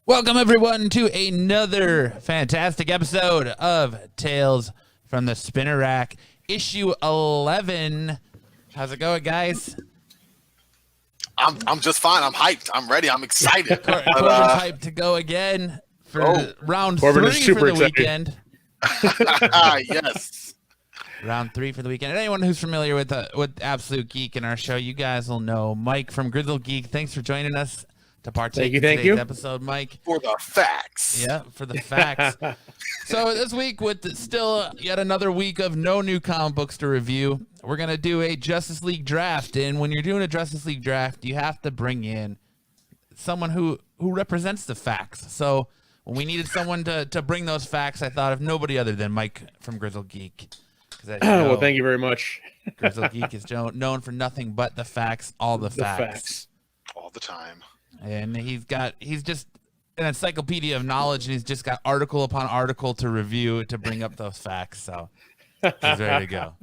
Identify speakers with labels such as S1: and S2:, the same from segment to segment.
S1: Welcome, everyone, to another fantastic episode of Tales from the Spinner Rack, issue 11. How's it going, guys?
S2: I'm just fine. I'm hyped. I'm ready. I'm excited.
S1: Corbin's hyped to go again for round 3 for the weekend.
S2: Yes.
S1: Round 3 for the weekend. And anyone who's familiar with Absolute Geek in our show, you guys will know Mike from Grizzled Geek. Thanks for joining us to partake in today's episode, Mike.
S2: For the facts.
S1: Yeah, for the facts. So this week, with still yet another week of no new comic books to review, we're going to do a Justice League draft. And when you're doing a Justice League draft, you have to bring in someone who represents the facts. So when we needed someone to bring those facts, I thought of nobody other than Mike from Grizzled Geek.
S3: Well, thank you very much.
S1: Grizzled Geek is known for nothing but the facts, all the facts.
S2: All the time.
S1: And he's just an encyclopedia of knowledge, and he's just got article upon article to review to bring up those facts. So he's ready to go.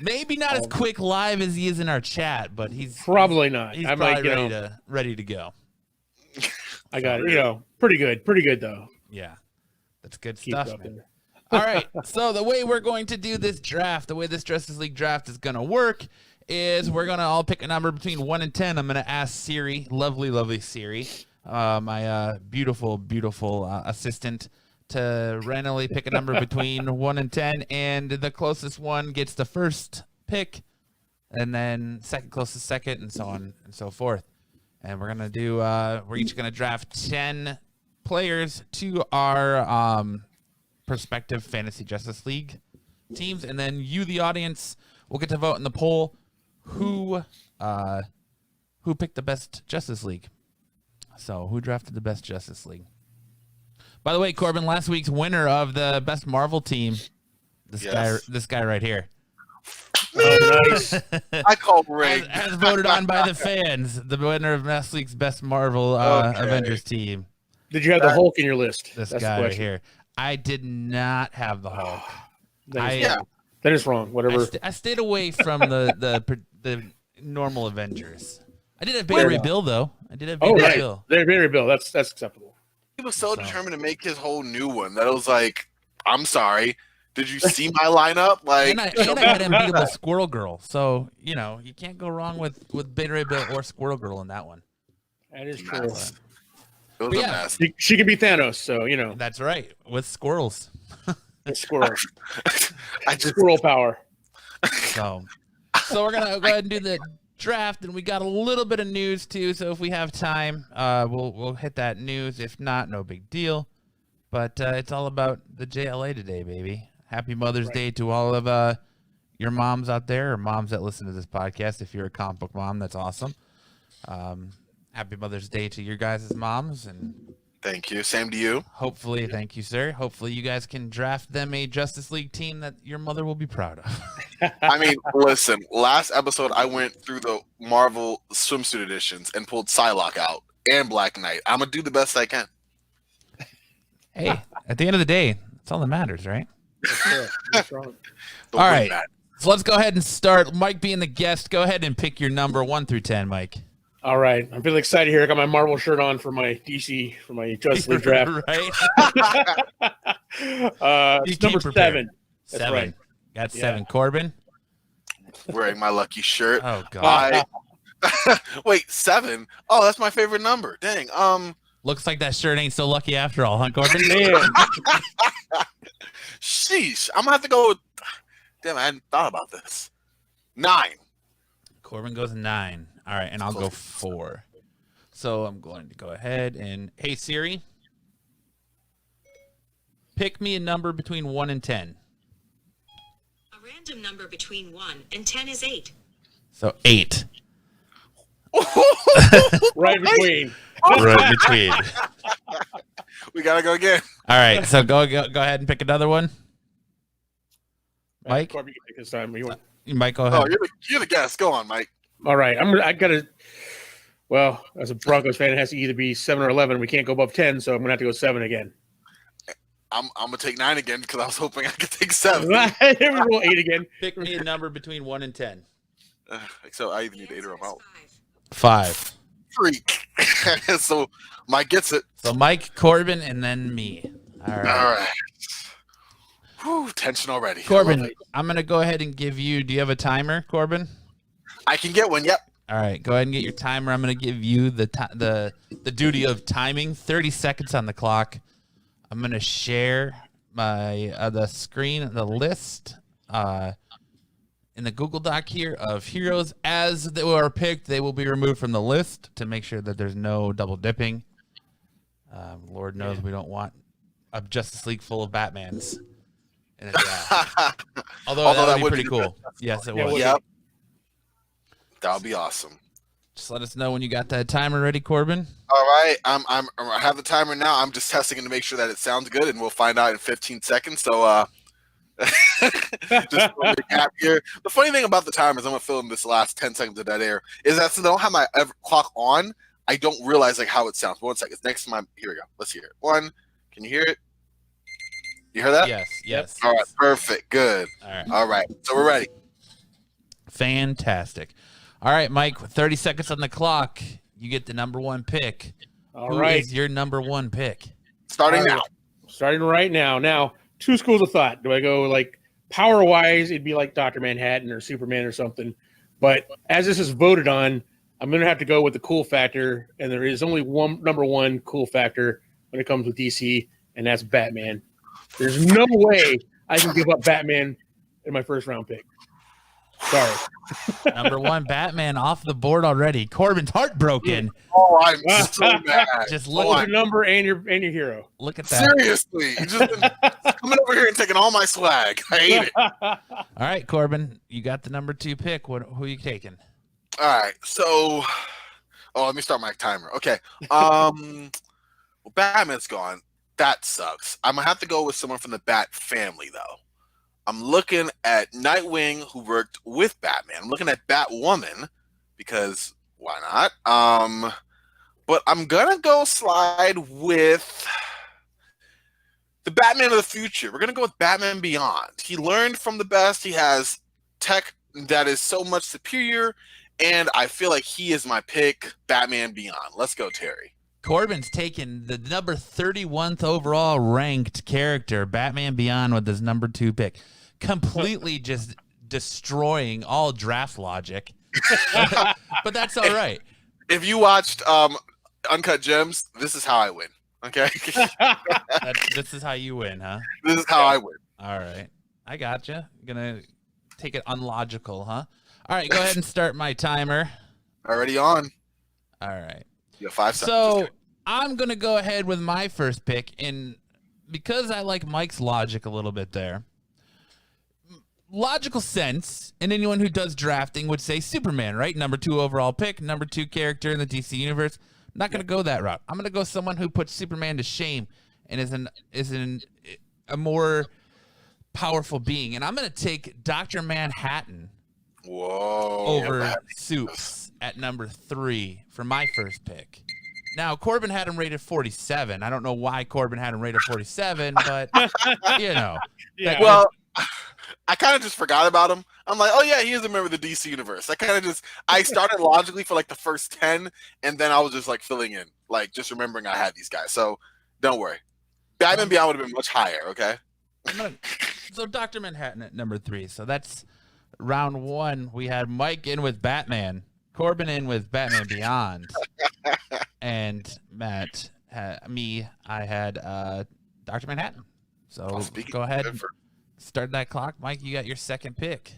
S1: Maybe not as quick live as he is in our chat, but he's
S3: probably not.
S1: He's probably ready to go.
S3: I got it. Pretty good though.
S1: Yeah, that's good stuff, man. All right, so the way we're going to do this draft, the way this Justice League draft is going to work is we're going to all pick a number between 1 and 10. I'm going to ask Siri, lovely Siri, my beautiful assistant, to randomly pick a number between 1 and 10, and the closest one gets the first pick, and then second closest second, and so on and so forth. And we're going to do, we're each going to draft 10 players to our prospective Fantasy Justice League teams, and then you, the audience, will get to vote in the poll who picked the best Justice League. So who drafted the best Justice League? By the way, Corbin, last week's winner of the best Marvel team, this guy right here.
S3: Oh, nice.
S2: I call rigged.
S1: As voted on by the fans, the winner of last week's best Marvel Avengers team.
S3: Did you have the Hulk in your list?
S1: This guy right here. I did not have the Hulk.
S3: That is wrong. Whatever.
S1: I stayed away from the normal Avengers. I did have Beta Ray Bill though. I did have Beta Ray Bill.
S3: Beta Ray Bill. That's acceptable.
S2: He was so determined to make his whole new one that it was like, I'm sorry. Did you see my lineup? Like,
S1: and I had Unbeatable Squirrel Girl. So you can't go wrong with Beta Ray Bill or Squirrel Girl in that one.
S3: That is true.
S2: It was a mess.
S3: She can be Thanos, so
S1: That's right, with squirrels.
S3: Squirrels. Squirrel power.
S1: So we're gonna go ahead and do the draft, and we got a little bit of news too. So if we have time, we'll hit that news. If not, no big deal. But it's all about the JLA today, baby. Happy Mother's Day to all of your moms out there, or moms that listen to this podcast. If you're a comic book mom, that's awesome. Happy Mother's Day to your guys' moms, and
S2: thank you. Same to you.
S1: Hopefully, thank you, sir. Hopefully, you guys can draft them a Justice League team that your mother will be proud of.
S2: I mean, listen. Last episode, I went through the Marvel swimsuit editions and pulled Psylocke out and Black Knight. I'm gonna do the best I can.
S1: Hey, at the end of the day, that's all that matters, right?
S3: That's right.
S1: All right. So let's go ahead and start. Mike being the guest, go ahead and pick your number 1 through 10, Mike.
S3: All right, I'm feeling excited here. I got my Marvel shirt on for my DC, for my Justice League draft.
S1: Right.
S3: It's number 7. That's
S1: 7.
S3: right.
S1: Got 7. Corbin.
S2: Wearing my lucky shirt.
S1: Oh God.
S2: Wait, 7? Oh, that's my favorite number. Dang.
S1: Looks like that shirt ain't so lucky after all, huh, Corbin?
S3: Man.
S2: Sheesh. I'm gonna have to go with. Damn, I hadn't thought about this. 9.
S1: Corbin goes 9. All right, and I'll go 4. So I'm going to go ahead and, hey, Siri, pick me a number between 1 and 10.
S4: A random number between 1 and 10 is 8.
S1: So 8.
S3: Right between.
S1: Right between.
S2: We gotta go again.
S1: All right, so go ahead and pick another one. Mike?
S3: Corbin, you can pick this time.
S1: You might go ahead.
S2: Oh, you're the guest. Go on, Mike.
S3: All right, I gotta. Well, as a Broncos fan, it has to either be 7 or 11. We can't go above 10, so I'm gonna have to go 7 again.
S2: I'm gonna take 9 again because I was hoping I could take 7.
S3: Here we go, 8 again.
S1: Pick me a number between 1 and 10.
S2: So I either need 8 or I'm out.
S1: 5.
S2: Freak. So Mike gets it.
S1: So Mike, Corbin, and then me. All right.
S2: All right. Whew, tension already.
S1: Corbin, I'm going to go ahead and give you, do you have a timer, Corbin?
S2: I can get one, yep.
S1: All right, go ahead and get your timer. I'm going to give you the duty of timing, 30 seconds on the clock. I'm going to share my the screen, the list in the Google Doc here of heroes. As they are picked, they will be removed from the list to make sure that there's no double dipping. Lord knows we don't want a Justice League full of Batmans. Although that would be pretty cool. Yes, it would.
S2: Yep. That would be awesome.
S1: Just let us know when you got that timer ready, Corbin.
S2: All right, I have the timer now. I'm just testing it to make sure that it sounds good, and we'll find out in 15 seconds. So, just a gap here. The funny thing about the timer is I'm gonna fill in this last 10 seconds of dead air. Is that since I don't have my clock on, I don't realize like how it sounds. 1 second. Next to my here we go. Let's hear it. One. Can you hear it? You hear that?
S1: Yes.
S2: All right, perfect. Good. All right. So we're ready.
S1: Fantastic. All right, Mike, 30 seconds on the clock. You get the number one pick.
S3: All right.
S1: Who is your number one pick?
S2: Starting now.
S3: Starting right now. Now, two schools of thought. Do I go like power-wise, it'd be like Dr. Manhattan or Superman or something. But as this is voted on, I'm going to have to go with the cool factor. And there is only one number one cool factor when it comes with DC, and that's Batman. There's no way I can give up Batman in my first round pick. Sorry.
S1: Number one Batman off the board already. Corbin's heartbroken.
S2: Oh, I'm so mad.
S1: Just
S3: Look
S1: look
S3: at your number and your hero.
S1: Look at that.
S2: Seriously, you just been coming over here and taking all my swag. I hate it.
S1: All right, Corbin, you got the number two pick. Who are you taking?
S2: All right, so let me start my timer. Okay, well, Batman's gone. That sucks. I'm gonna have to go with someone from the Bat family, though. I'm looking at Nightwing, who worked with Batman. I'm looking at Batwoman because why not? But I'm gonna go slide with the Batman of the future. We're gonna go with Batman Beyond. He learned from the best. He has tech that is so much superior, and I feel like he is my pick. Batman Beyond. Let's go, Terry.
S1: Corbin's taken the number 31st overall ranked character, Batman Beyond, with his number two pick. Completely just destroying all draft logic. But that's all right.
S2: If you watched Uncut Gems, this is how I win. Okay?
S1: This is how you win, huh?
S2: This is how I win.
S1: All right. I gotcha. Gonna take it unlogical, huh? All right, go ahead and start my timer.
S2: Already on.
S1: All right.
S2: You have 5 seconds.
S1: So I'm going to go ahead with my first pick. And because I like Mike's logic a little bit there, logical sense, and anyone who does drafting would say Superman, right? Number 2 overall pick, number 2 character in the DC universe. I'm not going to go that route. I'm going to go someone who puts Superman to shame and is a more powerful being. And I'm going to take Dr. Manhattan over Supes at number 3 for my first pick. Now, Corbin had him rated 47. I don't know why Corbin had him rated 47, but, you know.
S3: Yeah.
S2: Well, I kind of just forgot about him. I'm like, oh, yeah, he is a member of the DC universe. I started logically for like the first 10, and then I was just like filling in, like just remembering I had these guys. So don't worry. Batman Beyond would have been much higher, okay?
S1: So Dr. Manhattan at number 3. So that's round 1. We had Mike in with Batman, Corbin in with Batman Beyond, and Matt I had Dr. Manhattan. So go ahead and start that clock. Mike, you got your second pick.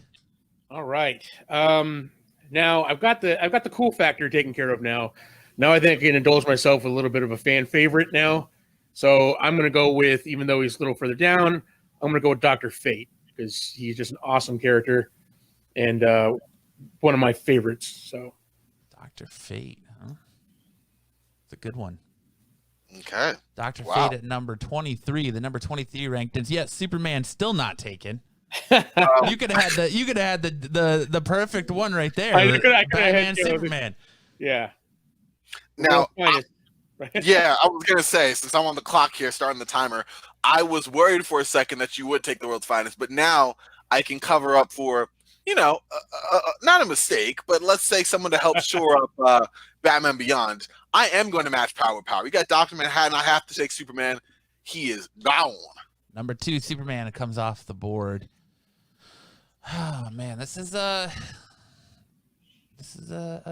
S3: All right. Now I've got the cool factor taken care of now. Now I think I can indulge myself with a little bit of a fan favorite now. So I'm going to go with, even though he's a little further down, I'm going to go with Dr. Fate because he's just an awesome character and one of my favorites. So
S1: Dr. Fate, huh? It's a good one.
S2: Okay.
S1: Dr. Fate at number 23, the number 23 ranked. And yet Superman still not taken. You could have had the perfect one right there.
S3: I could have
S1: Batman, Superman.
S3: Yeah.
S2: Now, yeah, I was going to say, since I'm on the clock here, starting the timer, I was worried for a second that you would take the world's finest, but now I can cover up for, not a mistake, but let's say someone to help shore up Batman Beyond. I am going to match power with power. You got Dr. Manhattan. I have to take Superman. He is down.
S1: Number 2, Superman comes off the board. Oh man, this is a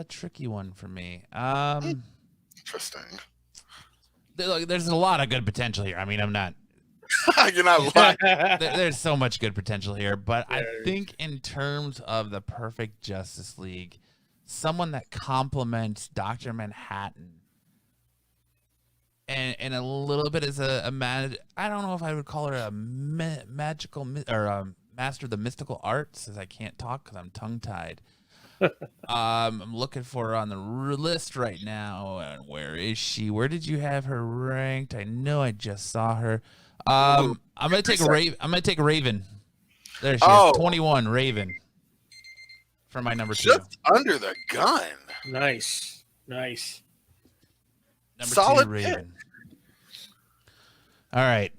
S1: tricky one for me.
S2: Interesting.
S1: There's a lot of good potential here. I mean, I'm not.
S2: You're not lying.
S1: There's so much good potential here, but I think in terms of the perfect Justice League, someone that complements Dr. Manhattan and a little bit is I don't know if I would call her a magical or master of the mystical arts, as I can't talk because I'm tongue-tied. I'm looking for her on the list right now. And where is she? Where did you have her ranked? I know I just saw her. I'm gonna take Raven. There she is, 21. Raven for my number 2.
S2: Just under the gun.
S3: Nice.
S1: Number
S2: Solid
S1: 2, Raven. All right.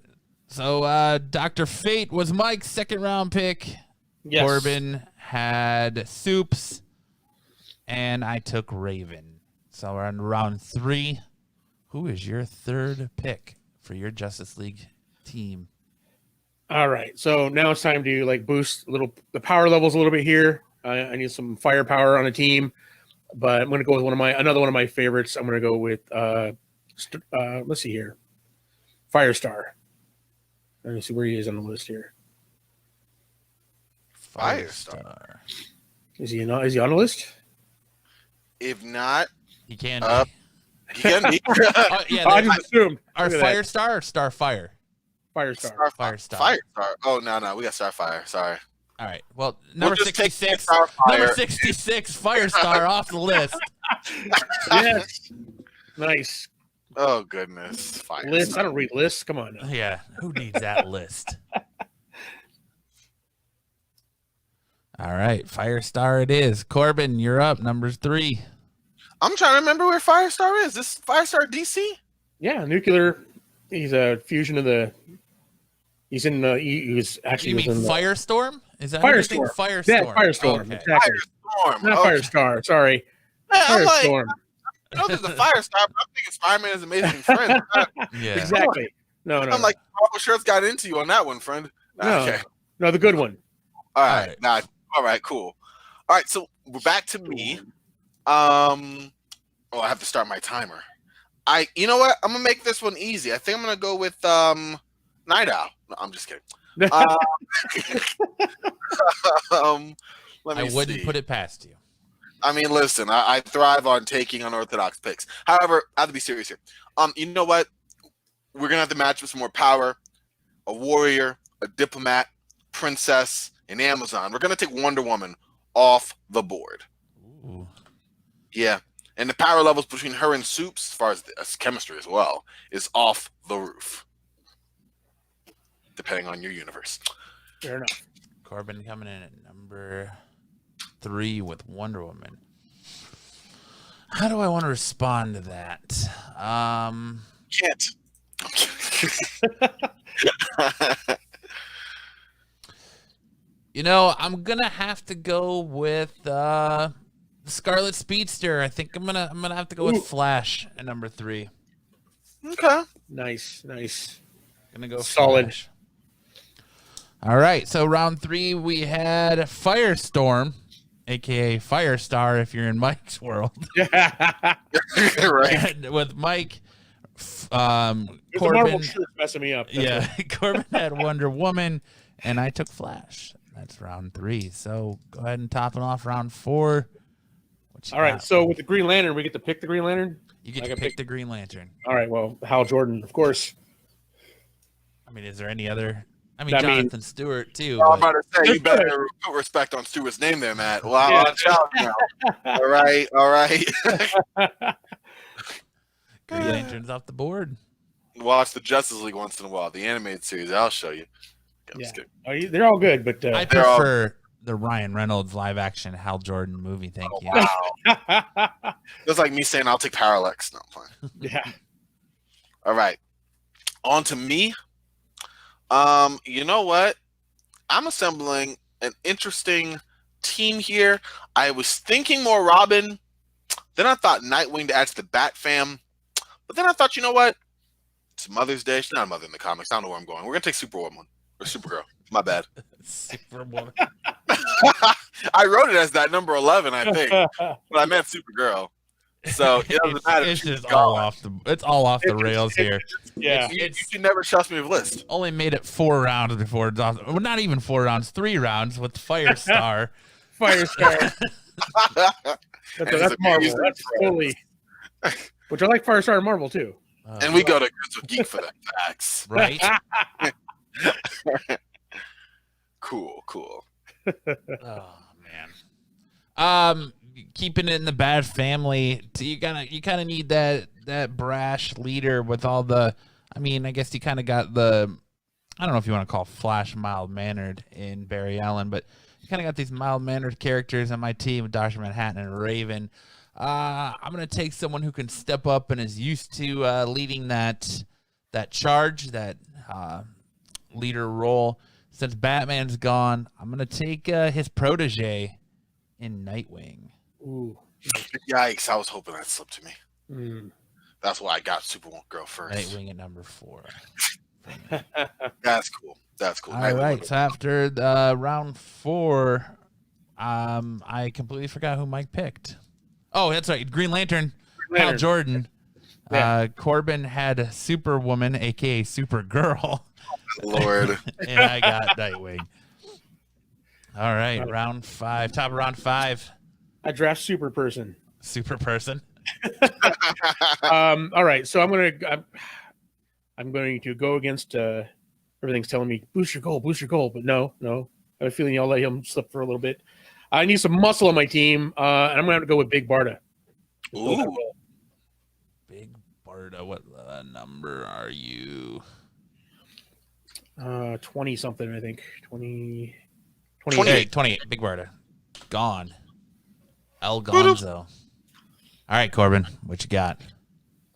S1: So Dr. Fate was Mike's second round pick.
S3: Yes.
S1: Corbin had Soups, and I took Raven. So we're on round 3. Who is your third pick for your Justice League team?
S3: All right. So now it's time to like boost the power levels a little bit here. I need some firepower on a team, but I'm going to go with another one of my favorites. I'm going to go with let's see here, Firestar. Let me see where he is on the list here.
S1: Firestar.
S3: Is he on the list?
S2: If not,
S1: He can
S2: be. He can be.
S1: Yeah,
S3: I just assumed.
S1: Our Firestar or Starfire?
S3: Firestar.
S1: Firestar.
S2: Oh no, we got Starfire. Sorry.
S1: All right. Well, number
S2: We'll just take
S1: 66.
S2: Starfire.
S1: Number 66, Firestar off the list.
S3: Yes. Nice.
S2: Oh goodness. Fire.
S3: Lists. I don't read lists. Come on now.
S1: Yeah. Who needs that list? All right. Firestar it is. Corbin, you're up. Number 3.
S2: I'm trying to remember where Firestar is. This Firestar DC?
S3: Yeah, nuclear. He's a fusion of the. He's in. He was actually.
S1: You mean
S3: within
S1: Firestorm? Is that
S3: Firestorm?
S1: Firestorm.
S3: Yeah, Firestorm.
S1: Okay.
S3: Exactly.
S2: Firestorm.
S3: Not
S2: Okay.
S3: Firestar. Sorry.
S2: I'm like,
S3: Firestorm.
S2: I know there's a Firestar, but I'm thinking Spider-Man is Amazing Friend.
S1: Yeah.
S3: Exactly. No.
S2: I'm like, Marvel shirts got into you on that one, friend.
S3: No.
S2: Okay.
S3: No, the good one.
S2: All right. All right, cool. All right, so we're back to me. I have to start my timer. You know what? I'm gonna make this one easy. I think I'm gonna go with Night Owl. No, I'm just kidding. Let me
S1: I wouldn't
S2: see.
S1: put it past you.
S2: I mean, listen, I thrive on taking unorthodox picks. However, I have to be serious here. You know what? We're gonna have to match with some more power. A warrior, a diplomat, princess, an Amazon. We're gonna take Wonder Woman off the board.
S1: Ooh.
S2: Yeah. And the power levels between her and Soups, as far as chemistry as well, is off the roof. Depending on your universe.
S3: Fair enough.
S1: Corbin coming in at number 3 with Wonder Woman. How do I want to respond to that?
S2: Can't.
S1: I'm gonna have to go with Scarlet Speedster. I think I'm gonna have to go with Flash at number 3.
S2: Okay.
S3: Nice.
S1: Gonna go
S3: Solid.
S1: Flash. All right, so round 3 we had Firestorm, aka Firestar if you're in Mike's world.
S2: Right.
S1: And with Mike,
S3: There's a Marvel
S1: Corbin.
S3: shirt messing me up. That's
S1: Yeah, Corbin had Wonder Woman, and I took Flash. That's round 3. So go ahead and top it off round 4.
S3: All right, so with the Green Lantern, we get to pick the Green Lantern?
S1: You get to pick the Green Lantern.
S3: All right, well, Hal Jordan, of course.
S1: I mean, is there any other? I mean,
S3: Jonathan
S1: Stewart, too.
S2: I'm
S1: but-
S2: about to say, you better put respect on Stewart's name there, Matt. Wow, watch out now. All right.
S1: Green Lantern's off the board.
S2: Watch the Justice League once in a while. The animated series, I'll show you. I'm just kidding.
S3: They're all good, but
S1: I prefer the Ryan Reynolds live-action Hal Jordan movie, thank you.
S2: Wow. That's like me saying I'll take Parallax. No, I'm fine.
S3: yeah.
S2: All right. On to me. You know what? I'm assembling an interesting team here. I was thinking more Robin, Then I thought Nightwing to add to the Bat fam. But then I thought, you know what? It's Mother's Day. She's not a mother in the comics. I don't know where I'm going. We're going to take Superwoman or Supergirl. My bad.
S1: Superwoman.
S2: I wrote it as that number 11, I think. But I meant Supergirl. So it doesn't matter.
S1: It's just all off the rails here.
S3: Yeah.
S2: You can never trust me with list.
S1: Only made it 4 rounds before it's off. Well, not even 4 rounds, 3 rounds with Firestar.
S3: Firestar. That's Marvel. That's totally. Which I like Firestar and Marvel too.
S2: And we go to Grizzled Geek for the facts.
S1: Right?
S2: Cool.
S1: Oh man. Keeping it in the Bad family, you kind of need that brash leader with all the. I mean, I guess you kind of got the. I don't know if you want to call Flash mild mannered in Barry Allen, but you kind of got these mild mannered characters on my team with Dr. Manhattan and Raven. I'm gonna take someone who can step up and is used to leading that charge, that leader role. Since Batman's gone, I'm gonna take his protege in Nightwing.
S3: Ooh.
S2: Yikes! I was hoping that slipped to me.
S3: Mm.
S2: That's why I got Supergirl first.
S1: Nightwing at number 4.
S2: That's cool.
S1: All right. So after round 4, I completely forgot who Mike picked. Oh, that's right. Green Lantern. Hal Jordan.
S3: Yeah.
S1: Corbin had Superwoman, aka Supergirl.
S2: Lord.
S1: And I got Nightwing. All right, round 5. Top of round 5.
S3: I draft Super Person.
S1: Super person.
S3: All right, so I'm going to go against everything's telling me boost your goal, but no. I have a feeling y'all let him slip for a little bit. I need some muscle on my team, and I'm going to have to go with Big Barda.
S2: Ooh.
S1: Big Barda, what number are you?
S3: 20 something, I think.
S1: 28. Big Barda. Gone. El Gonzo. All right, Corbin, what you got?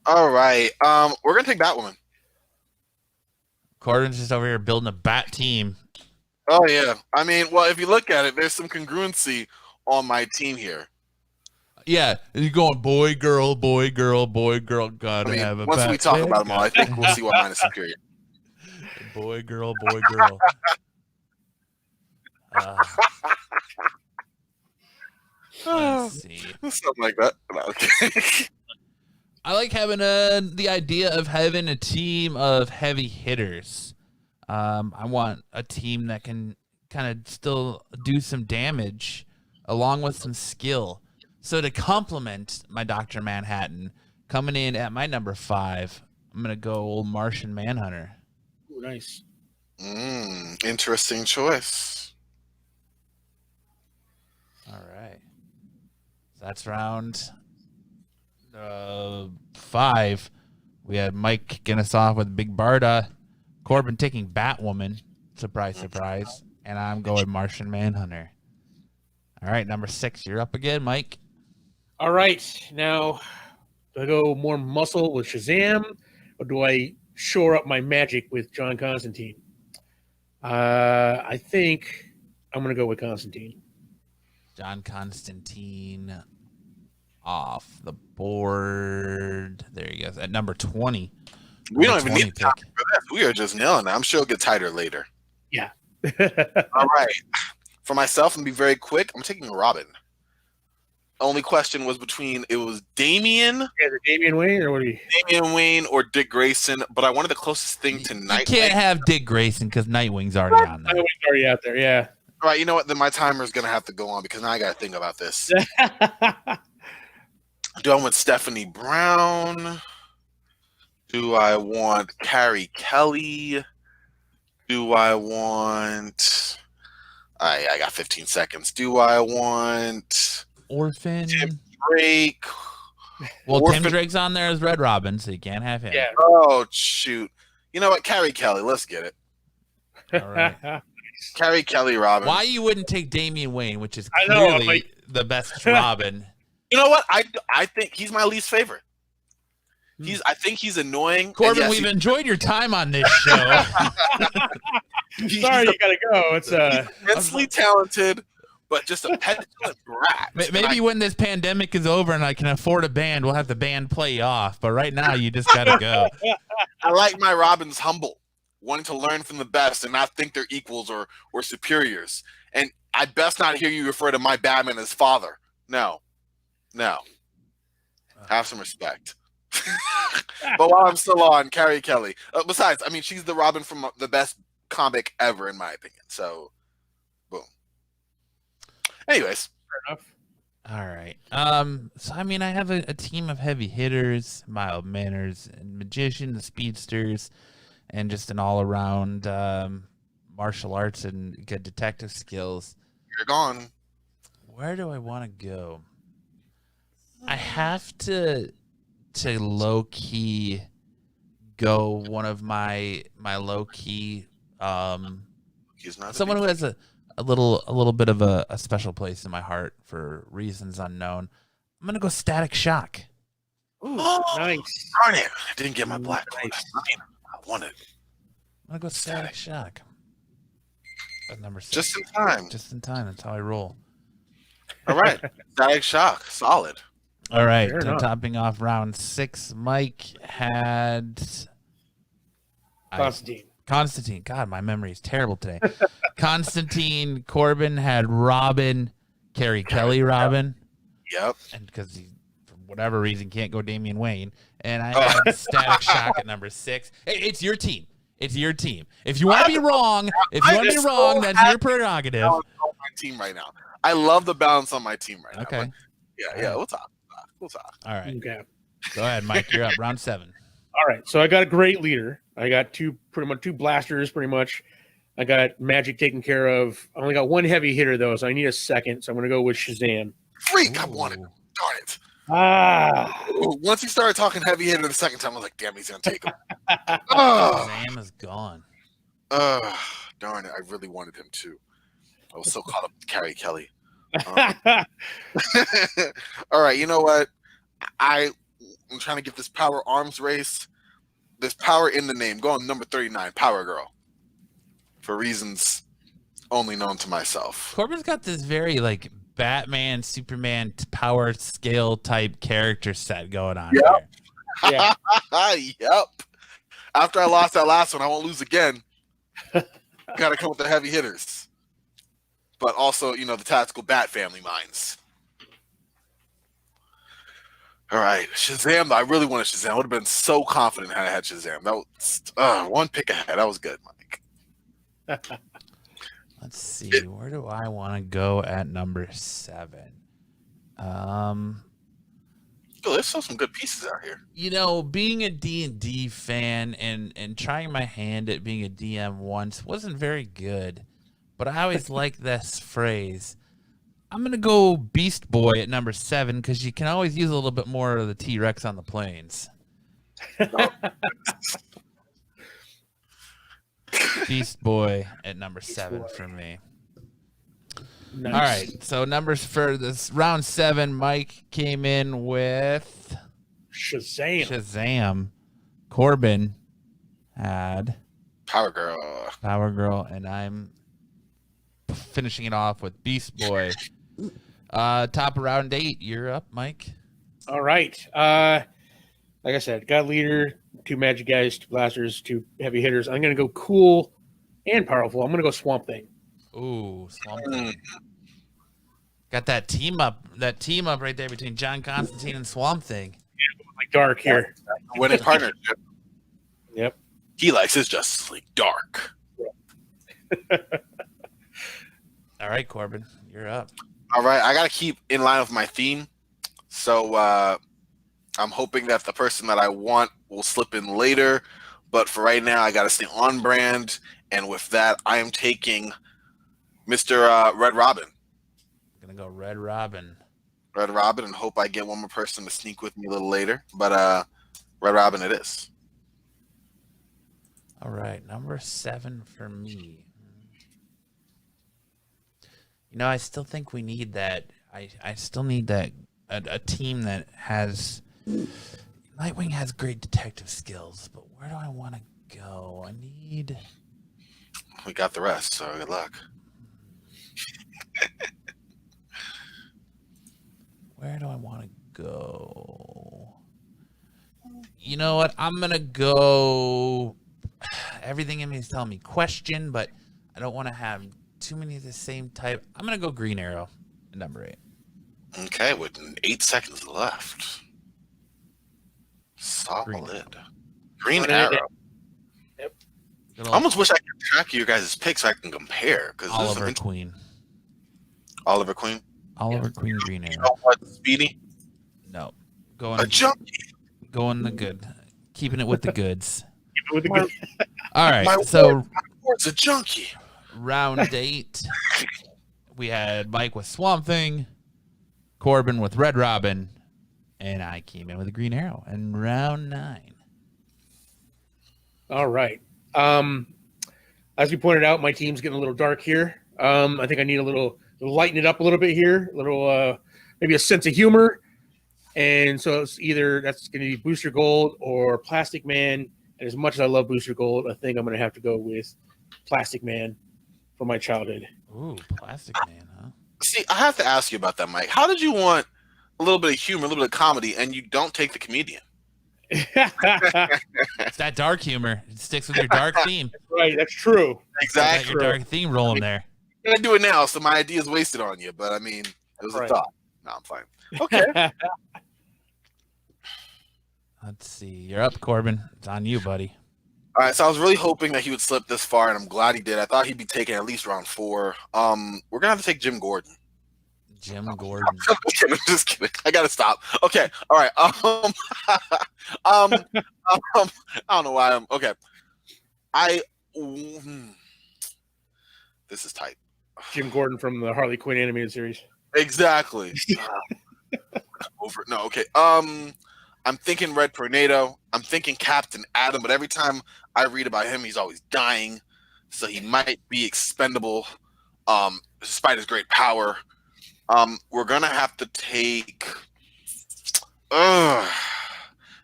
S2: All right. We're gonna take Batwoman.
S1: Corbin's just over here building a Bat team.
S2: Oh yeah. I mean, well, if you look at it, there's some congruency on my team here.
S1: Yeah, you're going boy, girl. Gotta have a
S2: once
S1: Bat
S2: we talk
S1: pick.
S2: about them all, I think we'll see why mine is superior.
S1: Boy, girl. Let's see.
S2: Something like that. No, okay.
S1: I like having the idea of having a team of heavy hitters. I want a team that can kind of still do some damage along with some skill. So to complement my Dr. Manhattan, coming in at my number 5, I'm going to go old Martian Manhunter.
S3: Ooh, nice.
S2: Interesting choice.
S1: All right. So that's round 5. We had Mike kicking us off with Big Barda. Corbin taking Batwoman. Surprise. And I'm going Martian Manhunter. All right, number 6. You're up again, Mike.
S3: All right, now do I go more muscle with Shazam, or do I shore up my magic with John Constantine? I think I'm going to go with Constantine.
S1: John Constantine off the board. There he goes at number 20.
S2: We don't even need to talk for this. We are just nailing it. I'm sure it'll get tighter later.
S3: Yeah.
S2: All right. For myself, and be very quick, I'm taking Robin. Only question was between it was Damian.
S3: Yeah, the Damian Wayne or what are you?
S2: Damian Wayne or Dick Grayson, but I wanted the closest thing to Nightwing.
S1: You can't have Dick Grayson because Nightwing's already on there.
S3: Nightwing's already out there, yeah.
S2: All right, you know what? Then my timer is going to have to go on because now I got to think about this. Do I want Stephanie Brown? Do I want Carrie Kelly? Do I want... I got 15 seconds. Do I want...
S1: Orphan?
S2: Tim Drake?
S1: Well,
S2: Orphan.
S1: Tim Drake's on there as Red Robin, so you can't have him.
S3: Yeah.
S2: Oh, shoot. You know what? Carrie Kelly. Let's get it.
S1: All right.
S2: Carrie Kelly, Robin.
S1: Why you wouldn't take Damian Wayne, which is
S3: I know,
S1: clearly
S3: like-
S1: the best Robin?
S2: You know what? I think he's my least favorite. I think he's annoying.
S1: Corbin,
S2: and yes,
S1: we've enjoyed your time on this show.
S3: Sorry, you gotta go. It's
S2: he's immensely talented, but just a petulant brat.
S1: Maybe when this pandemic is over and I can afford a band, we'll have the band play you off. But right now, you just gotta go.
S2: I like my Robins humble, wanting to learn from the best and not think they're equals or superiors. And I best not hear you refer to my Batman as father. No. Have some respect. But while I'm still on, Carrie Kelly. Besides, I mean, she's the Robin from the best comic ever, in my opinion. So, boom. Anyways.
S3: Fair enough.
S1: All right. So I mean, I have a team of heavy hitters, mild manners, and magicians, speedsters, and just an all-around martial arts and good detective skills.
S2: You're gone.
S1: Where do I want to go? I have to low key go one of my low key someone who has a little bit of a special place in my heart for reasons unknown. I'm gonna go Static Shock.
S3: Ooh, nice.
S2: Darn it! I didn't get my black one. I wanted.
S1: I'm gonna go Static Shock. At number 6.
S2: Just in time.
S1: Just in time. That's how I roll.
S2: All right. Static Shock. Solid.
S1: All right.
S3: Fair
S1: So
S3: enough.
S1: topping off round 6, Mike had Constantine. God, my memory is terrible today. Constantine. Corbin had Robin. Carrie Kelly Robin.
S2: Yep.
S1: And because he, for whatever reason, can't go Damian Wayne. And I had Static Shock at number 6. Hey, it's your team. It's your team. If you want to be wrong, that's your prerogative.
S2: On my team right now. I love the balance on my team right now.
S1: Okay.
S2: But yeah. We'll talk.
S1: All right.
S3: Okay.
S1: Go ahead, Mike. You're up. Round 7.
S3: All right. So I got a great leader. I got two blasters, pretty much. I got Magic taken care of. I only got one heavy hitter, though, so I need a second. So I'm going to go with Shazam.
S2: Freak! I wanted him. Darn it. Once he started talking heavy hitter the second time, I was like, damn, he's going to take him.
S1: Sam is gone.
S2: Darn it. I really wanted him, too. I was so caught up with Carrie Kelly. All right. You know what? I'm trying to get this power arms race. There's power in the name. Go on number 39, Power Girl. For reasons only known to myself.
S1: Corbin's got this very like Batman, Superman power scale type character set going on
S2: Yep.
S1: here.
S3: Yeah.
S2: Yep. After I lost that last one, I won't lose again. Got to come with the heavy hitters. But also, the tactical Bat family minds. All right. Shazam, I really wanted Shazam. I would have been so confident had I had Shazam. That was one pick ahead. That was good, Mike.
S1: Let's see. Where do I want to go at number 7?
S2: There's still some good pieces out here.
S1: Being a D&D fan and trying my hand at being a DM once wasn't very good, but I always like this phrase. I'm going to go Beast Boy at number 7 because you can always use a little bit more of the T-Rex on the plains. Beast Boy at number 7 for me.
S3: Nice.
S1: All right, so numbers for this round 7, Mike came in with
S3: Shazam.
S1: Corbin had
S2: Power Girl.
S1: and I'm finishing it off with Beast Boy. Top of round 8, you're up, Mike.
S3: All right. Like I said, got leader, 2 magic guys, 2 blasters, 2 heavy hitters. I'm going to go cool and powerful. I'm going to go Swamp Thing.
S1: Ooh, Swamp Thing. Got that team up right there between John Constantine and Swamp Thing.
S3: Like dark here.
S2: Winning partnership.
S3: Yep.
S2: He likes his Justice League dark.
S1: All right, Corbin, you're up.
S2: All right, I got to keep in line with my theme. So I'm hoping that the person that I want will slip in later. But for right now, I got to stay on brand. And with that, I am taking Mr. Red Robin.
S1: Gonna go Red Robin.
S2: Red Robin, and hope I get one more person to sneak with me a little later. But Red Robin it is.
S1: All right, number 7 for me. I still think we need that. I still need that a team that has Nightwing has great detective skills, but where do I want to go?
S2: We got the rest, so good luck.
S1: where do I want to go? You know what? I'm going to go. Everything in me is telling me question, but I don't want to have too many of the same type. I'm going to go Green Arrow at number 8.
S2: Okay, with 8 seconds left. Solid. Green Arrow.
S3: Yep.
S2: I almost wish I could track your guys' picks so I can compare.
S1: Oliver Queen.
S2: Oliver Queen?
S1: Oliver Queen, Green Arrow.
S2: You know what, Speedy?
S1: No.
S2: A junkie.
S1: Going the good. Keeping it with the goods.
S3: With the good.
S1: All right.
S2: My word's a junkie.
S1: Round 8. We had Mike with Swamp Thing, Corbin with Red Robin, and I came in with a Green Arrow. And round 9.
S3: All right. As we pointed out, my team's getting a little dark here. I think I need a little lighten it up a little bit here, a little maybe a sense of humor. And so it's either that's going to be Booster Gold or Plastic Man. And as much as I love Booster Gold, I think I'm going to have to go with Plastic Man from my childhood.
S1: Ooh, Plastic Man, huh?
S2: See, I have to ask you about that, Mike. How did you want a little bit of humor, a little bit of comedy, and you don't take the comedian?
S1: It's that dark humor. It sticks with your dark theme.
S3: Right, that's true.
S2: Exactly.
S1: Your dark theme rolling there.
S2: I'm going to do it now, so my idea is wasted on you. But, I mean, it was a thought. No, I'm fine. Okay.
S1: Let's see. You're up, Corbin. It's on you, buddy.
S2: All right, so I was really hoping that he would slip this far, and I'm glad he did. I thought he'd be taken at least round 4. We're going to have to take Jim Gordon.
S1: Jim Gordon.
S2: I'm just kidding. I gotta stop. Okay. All right. I don't know why I'm okay. This is tight.
S3: Jim Gordon from the Harley Quinn animated series.
S2: Exactly. Over. No. Okay. I'm thinking Red Tornado. I'm thinking Captain Atom, but every time I read about him, he's always dying, so he might be expendable. Despite his great power. We're gonna have to take Night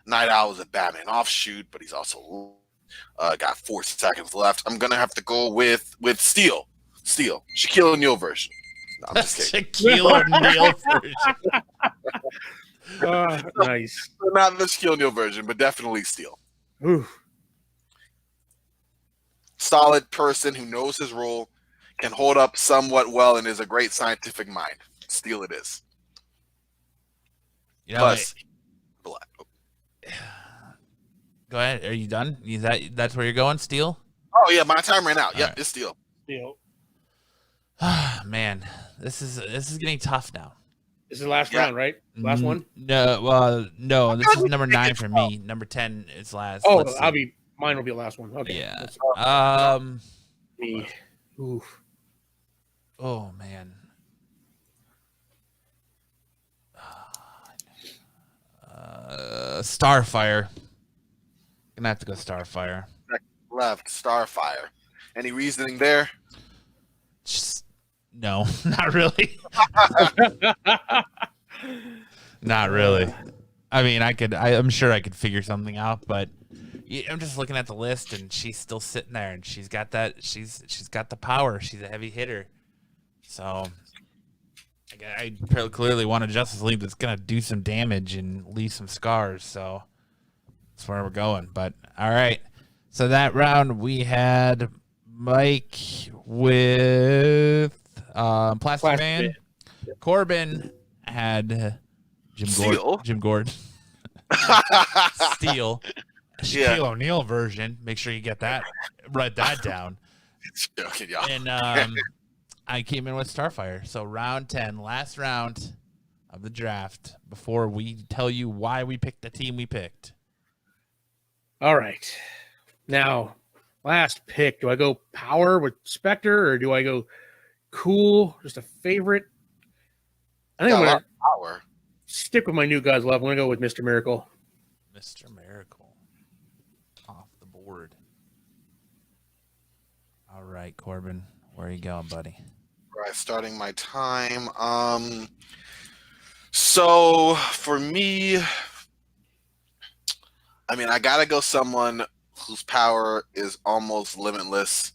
S2: Owl as a Batman offshoot, but he's also got 4 seconds left. I'm gonna have to go with Steel, Shaquille O'Neal version. No, I'm just kidding.
S1: Shaquille O'Neal version.
S3: Nice.
S2: Not the Shaquille O'Neal version, but definitely Steel.
S3: Ooh.
S2: Solid person who knows his role, can hold up somewhat well, and is a great scientific mind. Steel it is.
S1: You know,
S2: Plus,
S1: go ahead. Are you done? That's where you're going, Steel?
S2: oh yeah, my time ran out. Yep,
S1: right.
S2: it's Steel.
S1: Man, this is getting tough now.
S3: This is the last round, right? Last one?
S1: No, no. This is number 9 for me. Number 10 is last.
S3: Oh, mine will be the last one. Okay.
S1: Yeah.
S3: Me. Oof.
S1: Oh man. Starfire. Gonna have to go Starfire.
S2: Left Starfire. Any reasoning there?
S1: Just, no, not really. Not really. I mean, I'm sure I could figure something out, but I'm just looking at the list, and she's still sitting there, and she's got that. She's got the power. She's a heavy hitter, so I clearly want a Justice League that's gonna do some damage and leave some scars. So that's where we're going. But all right, so that round we had Mike with Plastic Man. Corbin had Jim Gordon. Steel. Shaquille O'Neal version. Make sure you get that. Write that down.
S2: Joking, y'all.
S1: And I came in with Starfire. So round 10, last round of the draft, before we tell you why we picked the team we picked.
S3: All right. Now, last pick. Do I go power with Spectre, or do I go cool, just a favorite? I think I'm going to
S2: power.
S3: Stick with my new God's love. I'm going to go with Mr. Miracle.
S1: Mr. Miracle. Off the board. All right, Corbin. Where are you going, buddy?
S2: Right, starting my time. So for me, I mean, I gotta go someone whose power is almost limitless.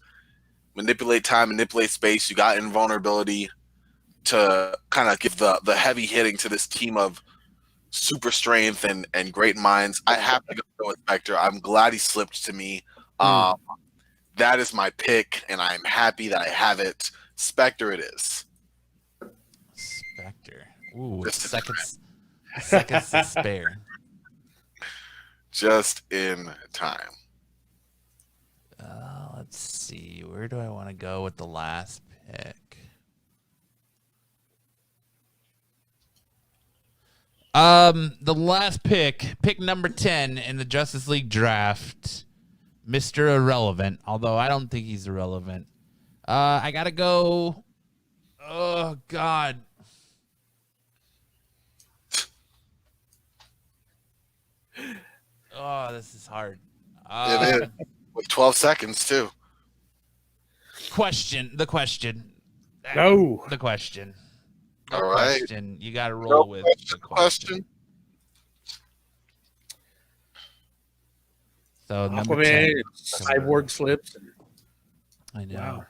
S2: Manipulate time, manipulate space. You got invulnerability. to kind of give the heavy hitting to this team of super strength and great minds, I have to go with Spectre. I'm glad he slipped to me. That is my pick, and I'm happy that I have it. Spectre it is.
S1: Spectre. Ooh, seconds to spare.
S2: Just in time.
S1: Let's see. Where do I want to go with the last pick? The last pick number 10 in the Justice League draft, Mr. Irrelevant, although I don't think he's irrelevant. I gotta go. Oh, God. Oh, this is hard.
S2: It is. With 12 seconds, too.
S1: The question.
S3: No.
S1: The question.
S2: All right.
S1: Question. You got to roll with the question. So number 10.
S3: Cyborg slips.
S1: I know.
S3: Wow.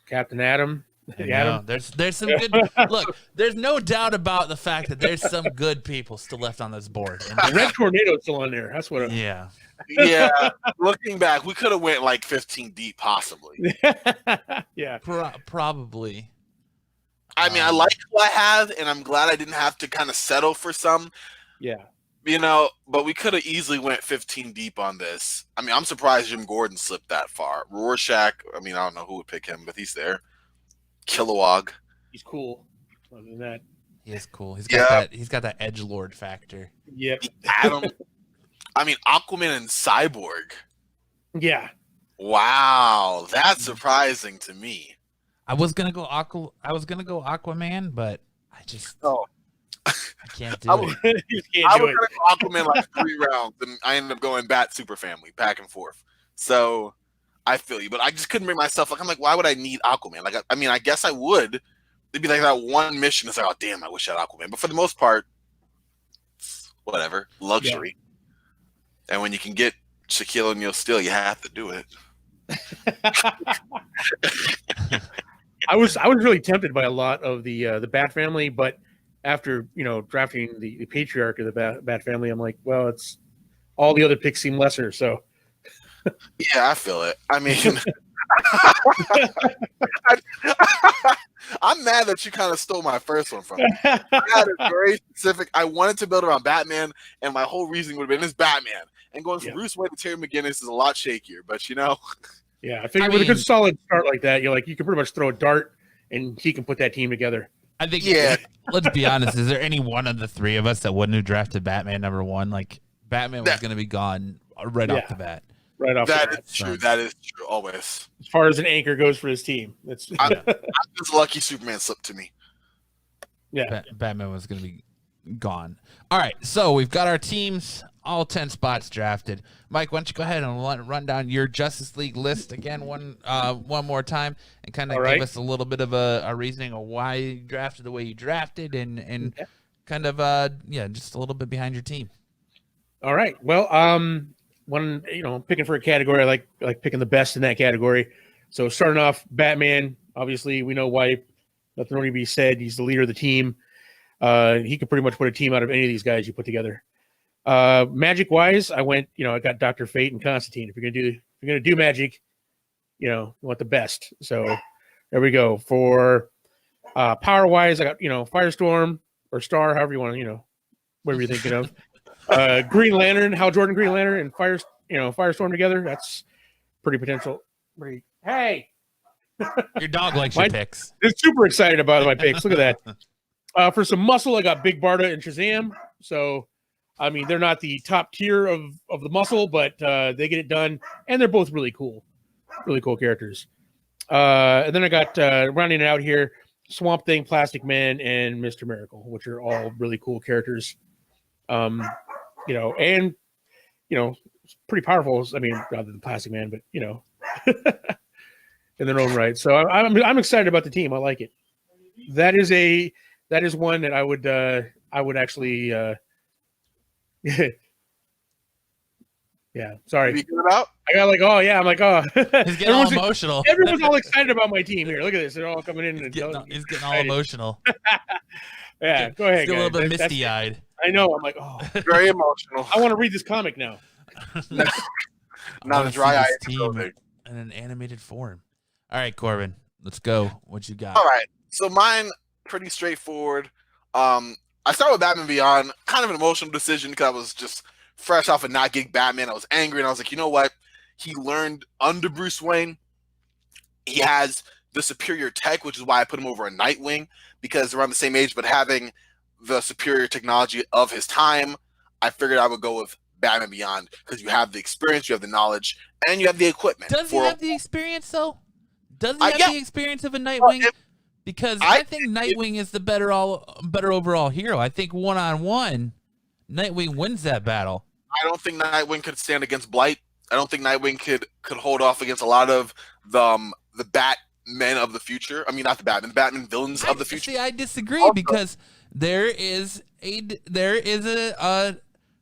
S3: Captain Atom.
S1: I know. There's some good look. There's no doubt about the fact that there's some good people still left on this board.
S3: The Red Tornado's still on there. That's what.
S1: Yeah.
S2: Yeah. Looking back, we could have went like 15 deep, possibly.
S3: Yeah.
S1: Probably.
S2: I mean, I like who I have, and I'm glad I didn't have to kind of settle for some.
S3: Yeah.
S2: But we could have easily went 15 deep on this. I mean, I'm surprised Jim Gordon slipped that far. Rorschach, I mean, I don't know who would pick him, but he's there. Kilowog.
S3: He's cool. Other than that.
S1: He is cool. He's got that edgelord factor.
S3: Yep.
S2: Adam. I mean, Aquaman and Cyborg.
S3: Yeah.
S2: Wow, that's surprising to me.
S1: I was gonna go Aquaman, but I can't do it.
S2: I was gonna go Aquaman like 3 rounds, and I ended up going Bat Super Family back and forth. So I feel you, but I just couldn't bring myself. I'm like, why would I need Aquaman? Like, I mean, I guess I would. It'd be like that one mission. It's like, oh damn, I wish I had Aquaman. But for the most part, whatever, luxury. Yeah. And when you can get Shaquille O'Neal still, you have to do it.
S3: I was really tempted by a lot of the Bat family, but after drafting the patriarch of the Bat family, I'm like, well, it's all the other picks seem lesser. So
S2: yeah, I feel it. I mean, I'm mad that you kind of stole my first one from me. I had a very specific. I wanted to build around Batman, and my whole reasoning would have been this Batman. And going from Bruce Wayne to Terry McGinnis is a lot shakier, but
S3: Yeah, I think with a good solid start like that, you can pretty much throw a dart and he can put that team together.
S1: I think. Let's be honest. Is there any one of the three of us that wouldn't have drafted Batman number 1? Like Batman was going to be gone right off the bat.
S3: Right off.
S2: That is true. That is true. Always.
S3: As far as an anchor goes for his team,
S2: I'm just lucky Superman slipped to me.
S3: Yeah,
S1: Batman was going to be gone. All right, so we've got our teams, all 10 spots drafted. Mike, why don't you go ahead and run down your Justice League list again one more time and kind of give us a little bit of a reasoning of why you drafted the way you drafted and kind of just a little bit behind your team.
S3: All right. Well, when picking for a category, I like picking the best in that category. So starting off, Batman. Obviously, we know why. Nothing really to be said. He's the leader of the team. He could pretty much put a team out of any of these guys you put together. Magic wise, I went. I got Dr. Fate and Constantine. If you're gonna do magic, you want the best. So there we go. For power wise, I got Firestorm or Star, however you want to whatever you're thinking of. Green Lantern, Hal Jordan, Green Lantern, and Firestorm together. That's pretty potential. Hey,
S1: your dog likes your picks.
S3: They're super excited about my picks. Look at that. For some muscle, I got Big Barda and Shazam. So, I mean, they're not the top tier of the muscle, but they get it done, and they're both really cool characters. And then I got rounding it out here, Swamp Thing, Plastic Man, and Mr. Miracle, which are all really cool characters. And pretty powerful. I mean, rather than Plastic Man, but in their own right. So I'm excited about the team. I like it. That is one that I would actually Yeah, sorry.
S2: You get it out?
S3: I got like, oh yeah, I'm like, oh.
S1: He's getting all emotional.
S3: Everyone's all excited about my team here. Look at this. They're all coming in.
S1: He's getting all emotional.
S3: Yeah, go ahead,
S1: He's
S3: guys.
S1: a little bit misty-eyed.
S3: I know. I'm like, oh.
S2: Very emotional.
S3: I want to read this comic now.
S2: Not a dry eye
S1: team in an animated form. All right, Corbin, let's go. What you got?
S2: All right. So mine, pretty straightforward. I start with Batman Beyond. Kind of an emotional decision because I was just fresh off of not getting Batman. I was angry, and I was like, you know what? He learned under Bruce Wayne. He has the superior tech, which is why I put him over a Nightwing, because they're around the same age, but having the superior technology of his time, I figured I would go with Batman Beyond because you have the experience, you have the knowledge, and you have the equipment.
S1: Does he have the experience, though? Does he have the experience of a Nightwing? Because I think Nightwing is the better overall hero. I think one-on-one, Nightwing wins that battle.
S2: I don't think Nightwing could stand against Blight. I don't think Nightwing could hold off against a lot of the Batmen of the future. I mean, not the Batman villains of the future.
S1: See, I disagree because there is a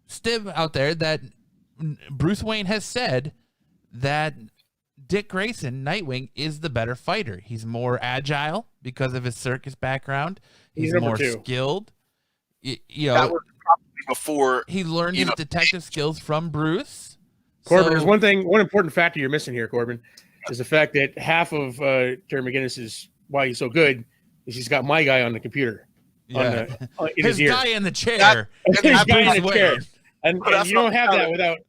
S1: stib out there that Bruce Wayne has said that Dick Grayson, Nightwing, is the better fighter. He's more agile because of his circus background. He's more skilled. You know,
S2: that was probably before
S1: he learned his detective skills from Bruce.
S3: Corbin, there's one important factor you're missing here, Corbin, is the fact that half of Terry McGinnis is why he's so good is he's got my guy on the computer.
S1: Yeah.
S3: In
S1: his
S3: ear.
S1: guy in the chair.
S3: His guy in the chair. And you don't have that without.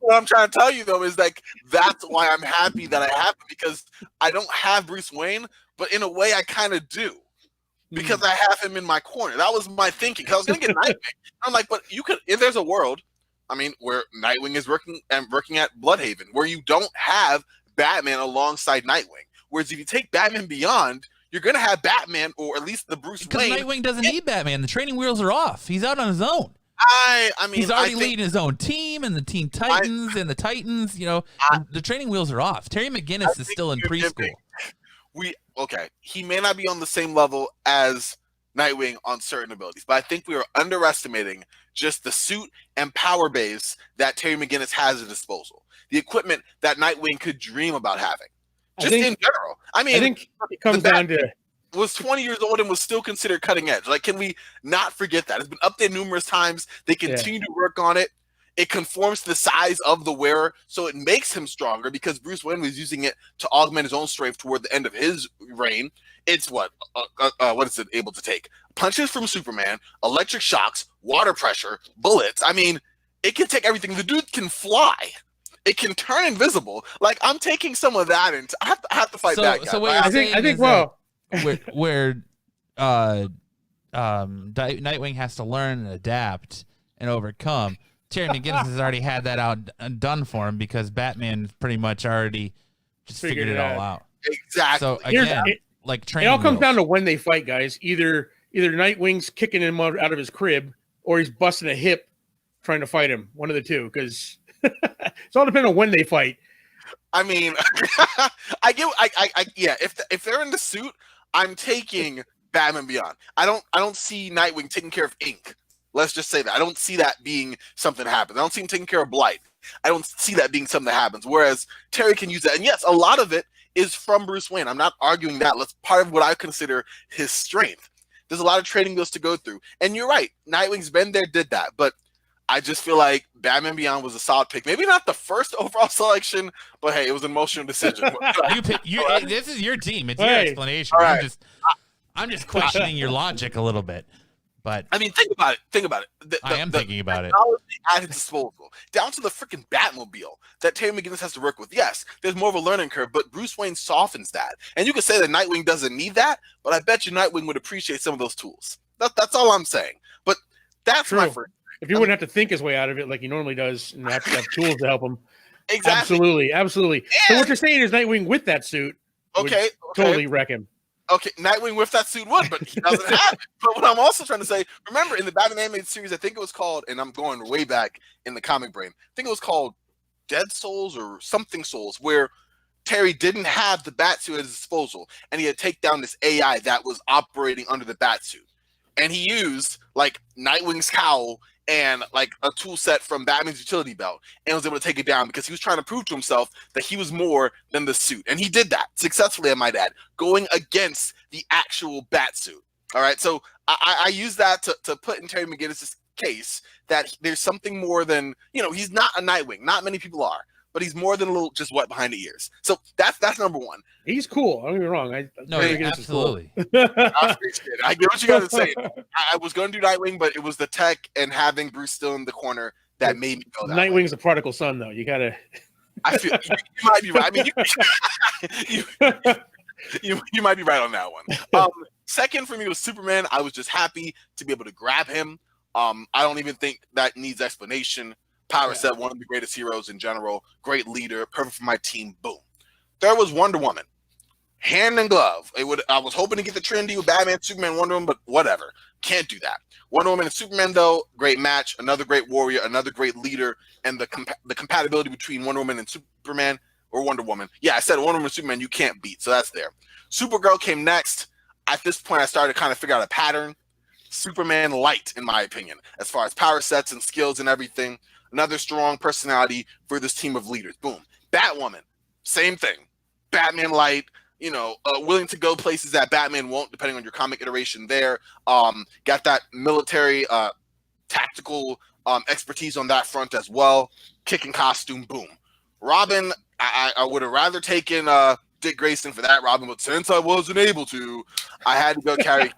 S2: What I'm trying to tell you, though, is like that's why I'm happy that I have it, because I don't have Bruce Wayne, but in a way I kind of do because I have him in my corner. That was my thinking. Because I was going to get Nightwing. I'm like, but you could, if there's a world, I mean, where Nightwing is working at Bloodhaven, where you don't have Batman alongside Nightwing. Whereas if you take Batman Beyond, you're going to have Batman, or at least the Bruce Wayne.
S1: Because Nightwing doesn't need Batman. The training wheels are off. He's out on his own.
S2: I mean,
S1: he's already leading his own team and the Teen Titans and the Titans. You know, the training wheels are off. Terry McGinnis is still in preschool.
S2: He may not be on the same level as Nightwing on certain abilities, but I think we are underestimating just the suit and power base that Terry McGinnis has at disposal. The equipment that Nightwing could dream about having. In general. I mean,
S3: I think it comes down to
S2: was 20 years old and was still considered cutting edge. Like, can we not forget that? It's been updated numerous times. They continue to work on it. It conforms to the size of the wearer, so it makes him stronger because Bruce Wayne was using it to augment his own strength toward the end of his reign. It's what is it able to take? Punches from Superman, electric shocks, water pressure, bullets. I mean, it can take everything. The dude can fly. It can turn invisible. Like, I'm taking some of that, and I have to fight back.
S1: So what you're saying where Nightwing has to learn and adapt and overcome. Terry McGinnis has already had that out done for him because Batman pretty much already just figured it all out.
S2: Exactly.
S1: So again, training.
S3: It all comes down to when they fight, guys. Either Nightwing's kicking him out of his crib, or he's busting a hip trying to fight him. One of the two, because it's all depending on when they fight.
S2: I mean, if they're in the suit, I'm taking Batman Beyond. I don't see Nightwing taking care of ink. Let's just say that. I don't see that being something that happens. I don't see him taking care of Blight. I don't see that being something that happens. Whereas Terry can use that. And yes, a lot of it is from Bruce Wayne. I'm not arguing that. That's part of what I consider his strength. There's a lot of training wheels to go through. And you're right. Nightwing's been there, did that. But I just feel like Batman Beyond was a solid pick. Maybe not the first overall selection, but hey, it was an emotional decision.
S1: This is your team. It's your explanation. Right. I'm just questioning your logic a little bit. But
S2: I mean, think about it.
S1: I am thinking about it.
S2: At his disposal, down to the freaking Batmobile that Terry McGinnis has to work with. Yes, there's more of a learning curve, but Bruce Wayne softens that. And you could say that Nightwing doesn't need that, but I bet you Nightwing would appreciate some of those tools. That's all I'm saying. But that's my first.
S3: If he wouldn't have to think his way out of it like he normally does and have to have tools to help him.
S2: Exactly.
S3: Absolutely. And so what you're saying is Nightwing with that suit would totally wreck him.
S2: Okay, Nightwing with that suit would, but he doesn't have it. But what I'm also trying to say, remember in the Batman animated series, I think it was called, and I'm going way back in the comic brain, I think it was called Dead Souls or something Souls, where Terry didn't have the Batsuit at his disposal, and he had to take down this AI that was operating under the Batsuit. And he used, like, Nightwing's cowl and like a tool set from Batman's utility belt, and was able to take it down because he was trying to prove to himself that he was more than the suit. And he did that successfully, I might add, going against the actual bat suit. All right. So I use that to put in Terry McGinnis' case that there's something more than, he's not a Nightwing. Not many people are, but he's more than a little just wet behind the ears. So that's number one.
S3: He's cool. Don't get me wrong.
S1: Absolutely.
S2: I get what you got to say. I was going to do Nightwing, but it was the tech and having Bruce still in the corner that made me go that
S3: Nightwing's
S2: way.
S3: a prodigal son, though. You got to.
S2: I feel you might be right. I mean, you might be right on that one. Second for me was Superman. I was just happy to be able to grab him. I don't even think that needs explanation. Power set, one of the greatest heroes in general. Great leader, perfect for my team. Boom. Third was Wonder Woman. Hand and glove. I was hoping to get the Trinity with Batman, Superman, Wonder Woman, but whatever. Can't do that. Wonder Woman and Superman, though, great match. Another great warrior, another great leader, and the compatibility between Wonder Woman and Superman or Wonder Woman. Yeah, I said Wonder Woman and Superman you can't beat, so that's there. Supergirl came next. At this point, I started to kind of figure out a pattern. Superman light, in my opinion, as far as power sets and skills and everything. Another strong personality for this team of leaders. Boom. Batwoman, same thing. Batman light, willing to go places that Batman won't, depending on your comic iteration there. Got that military, tactical expertise on that front as well. Kicking costume, boom. Robin, I would have rather taken Dick Grayson for that Robin, but since I wasn't able to, I had to go carry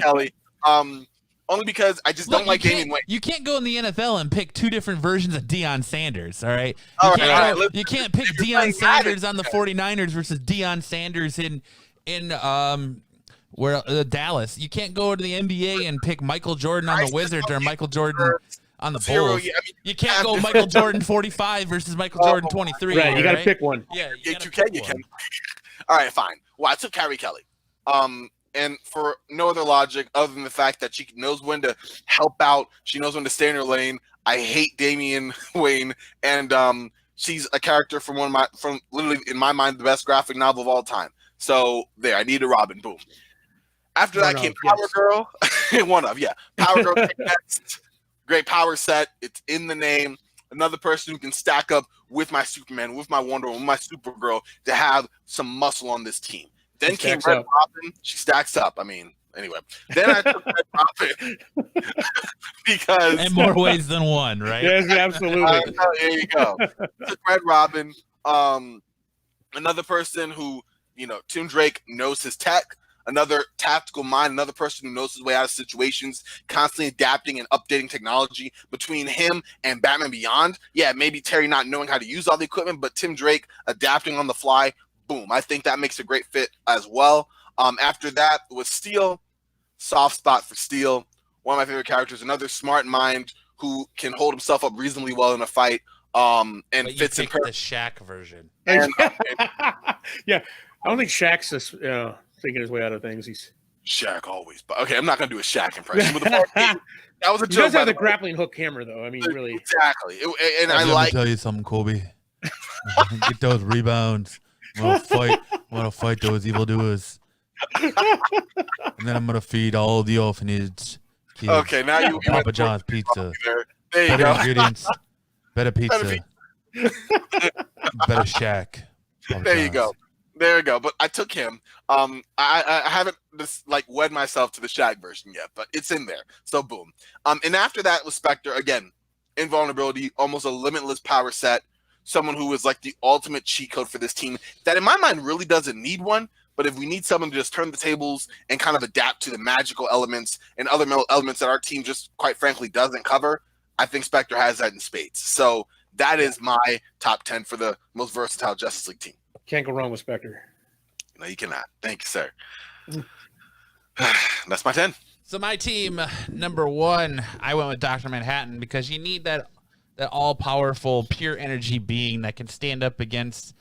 S2: Kelly. Only because I just don't like Damian Wayne.
S1: You can't go in the NFL and pick two different versions of Deion Sanders, all right? You can't pick Deion Sanders on the 49ers versus Deion Sanders in Dallas. You can't go to the NBA and pick Michael Jordan on the Wizards or Michael Jordan on the Bulls. You can't go Michael Jordan 45 versus Michael Jordan 23.
S3: Right, you got to pick one.
S2: Yeah, you can. All right, fine. Well, I took Carrie Kelly. And for no other logic other than the fact that she knows when to help out. She knows when to stay in her lane. I hate Damian Wayne. And she's a character from literally, in my mind, the best graphic novel of all time. So there, I need a Robin. Boom. After that came Power Girl. Power Girl came next. Great power set. It's in the name. Another person who can stack up with my Superman, with my Wonder Woman, with my Supergirl to have some muscle on this team. Then came Red Robin. She stacks up. I mean, anyway. Then I took Red Robin because
S1: in more ways than one, right?
S3: Yes, absolutely.
S2: There you go. Took Red Robin. Another person who, Tim Drake knows his tech. Another tactical mind, another person who knows his way out of situations, constantly adapting and updating technology. Between him and Batman Beyond, maybe Terry not knowing how to use all the equipment, but Tim Drake adapting on the fly. Boom. I think that makes a great fit as well. After that was Steel. Soft spot for Steel. One of my favorite characters. Another smart mind who can hold himself up reasonably well in a fight. And fits in
S1: the Shaq version.
S3: Yeah. I don't think Shaq's thinking his way out of things. He's
S2: Shaq always. But okay, I'm not going to do a Shaq impression. But that was a joke.
S3: He does have the grappling hook hammer, though. I mean, really.
S2: Exactly.
S1: Let me tell you something, Kobe. Get those rebounds. I'm gonna fight those evildoers, and then I'm gonna feed all the orphanage kids.
S2: Okay, now you
S1: Papa John's pizza.
S2: There you
S1: better
S2: go.
S1: Ingredients, better pizza, better Shack.
S2: There you go. But I took him. I haven't just wed myself to the Shaq version yet, but it's in there. So boom. And after that was Spectre again. Invulnerability, almost a limitless power set. Someone who is like the ultimate cheat code for this team that in my mind really doesn't need one. But if we need someone to just turn the tables and kind of adapt to the magical elements and other elements that our team just quite frankly doesn't cover, I think Spectre has that in spades. So that is my top 10 for the most versatile Justice League team.
S3: Can't go wrong with Spectre.
S2: No, you cannot. Thank you, sir. That's my 10.
S1: So my team, number 1, I went with Dr. Manhattan because you need that all-powerful, pure energy being that can stand up against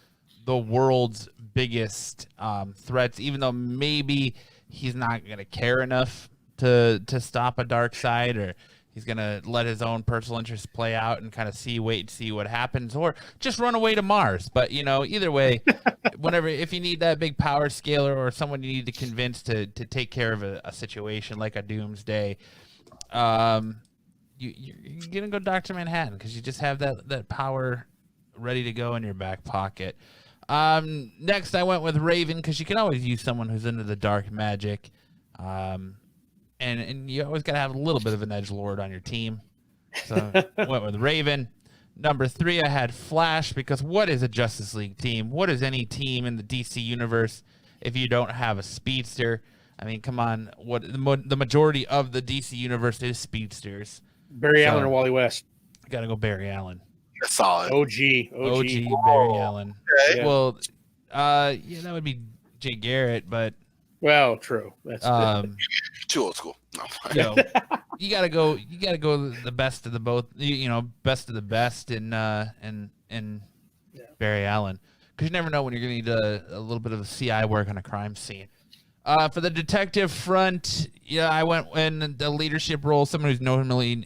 S1: the world's biggest threats, even though maybe he's not going to care enough to stop a dark side, or he's going to let his own personal interests play out and kind of wait and see what happens, or just run away to Mars. But, either way, if you need that big power scaler or someone you need to convince to take care of a situation like a Doomsday, you're gonna go Dr. Manhattan because you just have that power ready to go in your back pocket. Next, I went with Raven because you can always use someone who's into the dark magic, and you always gotta have a little bit of an edgelord on your team. So went with Raven. Number 3, I had Flash because what is a Justice League team? What is any team in the DC universe if you don't have a speedster? I mean, come on. What the majority of the DC universe is speedsters.
S3: Barry Allen or Wally West?
S1: Got to go Barry Allen.
S2: That's solid.
S3: OG
S1: Barry Allen.
S2: Okay.
S3: Yeah.
S1: Well, yeah, that would be Jay Garrett, but
S3: Well, true. That's
S2: Too old school. No.
S1: you know, you gotta go the best of the both. Best of the best in Barry Allen, because you never know when you're gonna need a little bit of CI work on a crime scene. For the detective front, yeah, I went in the leadership role. Someone who's normally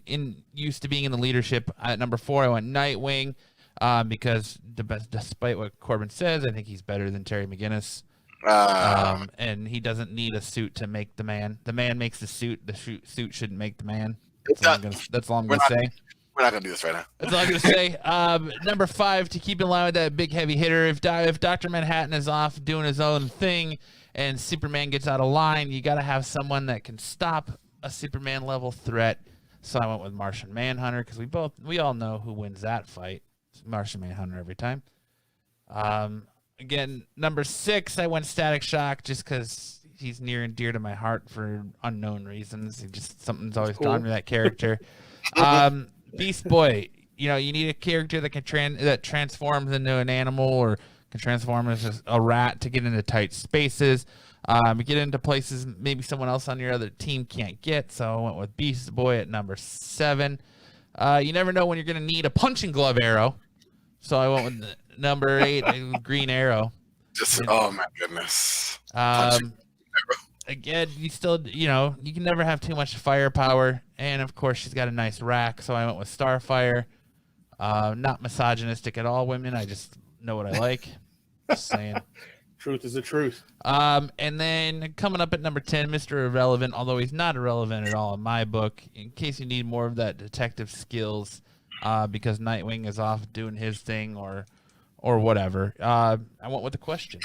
S1: used to being in the leadership. At number 4, I went Nightwing, because despite what Corbin says, I think he's better than Terry McGinnis. And he doesn't need a suit to make the man. The man makes the suit. The suit shouldn't make the man. That's all I'm gonna say.
S2: We're not gonna do this right now.
S1: That's all I'm gonna say. Number 5, to keep in line with that big heavy hitter. If Dr. Manhattan is off doing his own thing and Superman gets out of line, you gotta have someone that can stop a Superman level threat. So I went with Martian Manhunter because we all know who wins that fight. It's Martian Manhunter every time. Again, number 6, I went Static Shock just because he's near and dear to my heart for unknown reasons. Something's always drawn me to that character. Beast Boy, you need a character that that transforms into an animal or can transform as a rat to get into tight spaces, get into places maybe someone else on your other team can't get. So I went with Beast Boy at number 7. You never know when you're going to need a punching glove arrow. So I went with number 8, Green Arrow.
S2: Oh my goodness.
S1: Again, you still, you can never have too much firepower. And of course, she's got a nice rack. So I went with Starfire. Not misogynistic at all, women. I just know what I like. Just saying.
S3: Truth is the truth.
S1: And then coming up at number 10, Mr. Irrelevant, although he's not irrelevant at all in my book, in case you need more of that detective skills, because Nightwing is off doing his thing or whatever. I went with the Question.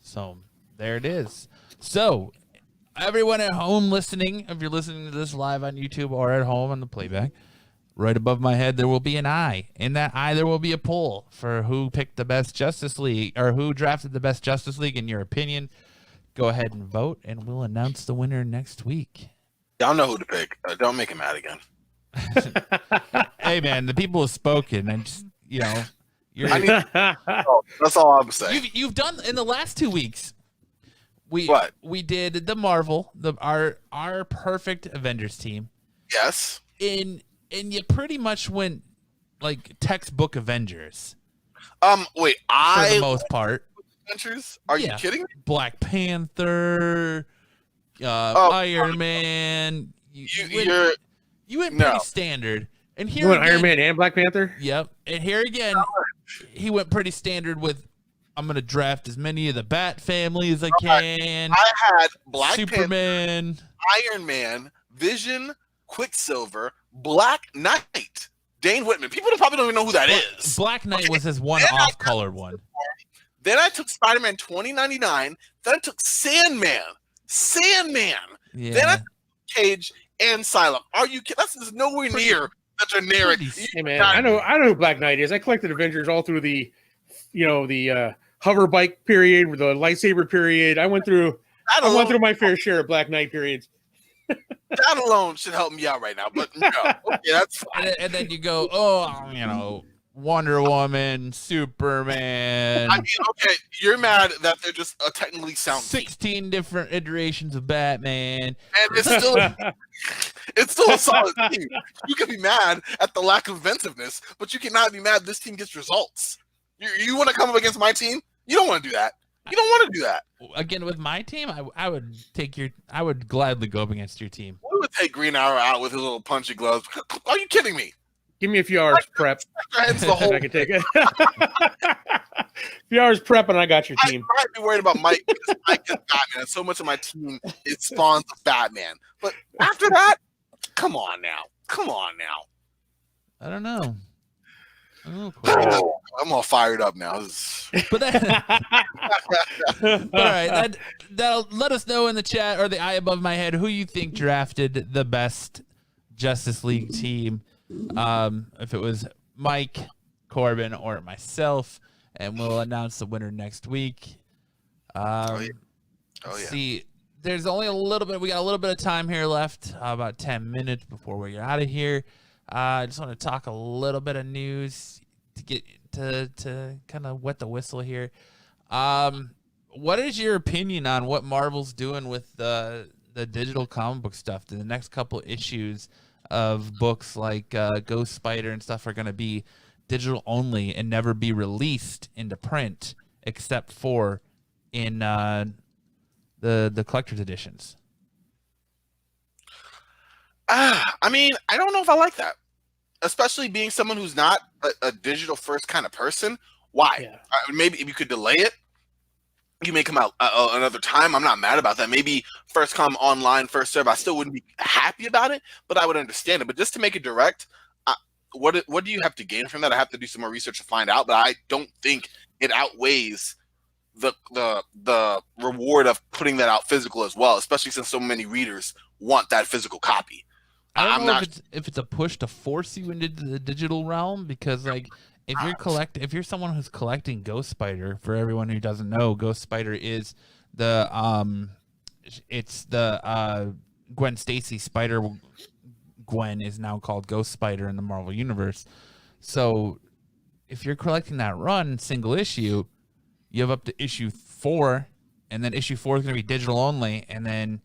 S1: So there it is. So everyone at home listening, if you're listening to this live on YouTube or at home on the playback, right above my head there will be an eye. In that eye there will be a poll for who picked the best Justice League or who drafted the best Justice League in your opinion. Go ahead and vote, and we'll announce the winner next week.
S2: Y'all know who to pick. Don't make him mad again.
S1: Hey man, the people have spoken, and just,
S2: that's all I'm saying.
S1: You've done in the last 2 weeks. We did the Marvel, our perfect Avengers team.
S2: Yes.
S1: And you pretty much went like textbook Avengers.
S2: Wait,
S1: for the most part.
S2: Avengers? Are you kidding me?
S1: Black Panther, Iron Man. You went pretty standard. And here
S3: you went Iron Man and Black Panther?
S1: Yep. And here again, he went pretty standard with, I'm going to draft as many of the Bat family as I can.
S2: I had Black
S1: Superman,
S2: Panther, Iron Man, Vision, Quicksilver, Black Knight, Dane Whitman. People probably don't even know who that is.
S1: Black Knight was his one off-colored one.
S2: Then I took Spider-Man 2099. Then I took Sandman.
S1: Yeah.
S2: Then I took Cage and Asylum. Are you kidding? That's nowhere near the generic.
S3: Hey man, I know who Black Knight is. I collected Avengers all through the hover bike period, the lightsaber period. I went through my fair share of Black Knight periods.
S2: That alone should help me out right now, but no. Okay, that's fine.
S1: And then you go, Wonder Woman, Superman.
S2: I mean, okay, you're mad that they're just a technically sound
S1: 16 different iterations of Batman.
S2: And it's still a solid team. You can be mad at the lack of inventiveness, but you cannot be mad this team gets results. You want to come up against my team? You don't want to do that. You don't want to do that.
S1: Again, with my team, I would gladly go up against your team.
S2: We would take Green Arrow out with his little punchy gloves. Are you kidding me?
S3: Give me a few hours prep.
S2: It's the whole.
S3: I can take it. few hours prep and I got your team.
S2: I might be worried about Mike because Mike is Batman, and so much of my team is spawns of Batman. But after that, come on now.
S1: I don't know.
S2: I'm all fired up now.
S1: But all right, that'll let us know in the chat or the eye above my head who you think drafted the best Justice League team. If it was Mike, Corbin, or myself, and we'll announce the winner next week. See, there's only a little bit. We got a little bit of time here left, about 10 minutes before we get out of here. I just want to talk a little bit of news to get to kind of wet the whistle here. What is your opinion on what Marvel's doing with the digital comic book stuff? The next couple issues of books like Ghost Spider and stuff are going to be digital only and never be released into print except for in the collector's editions.
S2: I mean, I don't know if I like that, especially being someone who's not a digital first kind of person. Why?
S3: Yeah.
S2: Maybe if you could delay it, you may come out another time. I'm not mad about that. Maybe first come online, first serve. I still wouldn't be happy about it, but I would understand it. But just to make it direct, what do you have to gain from that? I have to do some more research to find out, but I don't think it outweighs the reward of putting that out physical as well, especially since so many readers want that physical copy.
S1: I don't know if it's a push to force you into the digital realm, because like if you're someone who's collecting Ghost Spider, for everyone who doesn't know, Ghost Spider is the Gwen Stacy Spider. Gwen is now called Ghost Spider in the Marvel Universe. So if you're collecting that run single issue, you have up to issue 4, and then issue 4 is going to be digital only, and then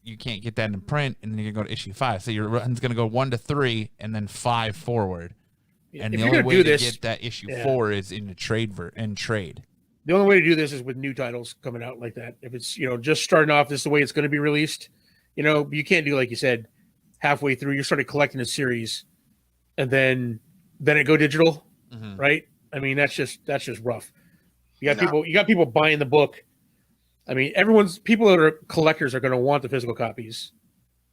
S1: you can't get that in print, and then you're going to go to issue 5. So your run's going to go 1 to 3, and then 5 forward. And
S3: if
S1: the only way to get that issue 4 is in the trade.
S3: The only way to do this is with new titles coming out like that. If it's just starting off, this is the way it's going to be released. You can't do, like you said, halfway through you started collecting a series, and then it go digital, right? I mean, that's just rough. You got people buying the book. I mean, people that are collectors are going to want the physical copies,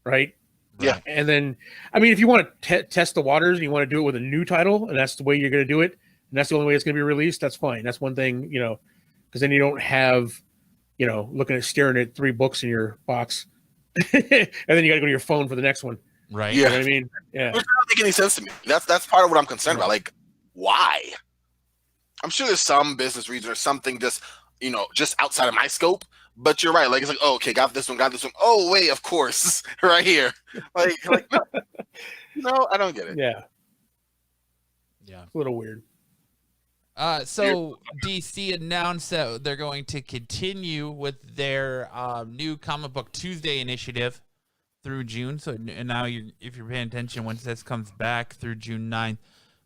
S3: right?
S2: Yeah.
S3: And then, I mean, if you want to test the waters and you want to do it with a new title, and that's the way you're going to do it, and that's the only way it's going to be released, that's fine. That's one thing, because then you don't have, staring at 3 books in your box, and then you got to go to your phone for the next one.
S1: Right.
S2: Yeah.
S3: You know what I mean? Yeah.
S2: It doesn't make any sense to me. That's part of what I'm concerned about. Like, why? I'm sure there's some business reason or something just outside of my scope. But you're right. Like, it's like, oh, okay, got this one. Oh, wait, of course, right here. Like no, I don't get it.
S3: Yeah.
S1: Yeah.
S3: It's a little weird.
S1: So DC announced that they're going to continue with their new Comic Book Tuesday initiative through June. So, and now if you're paying attention, once this comes back through June 9th,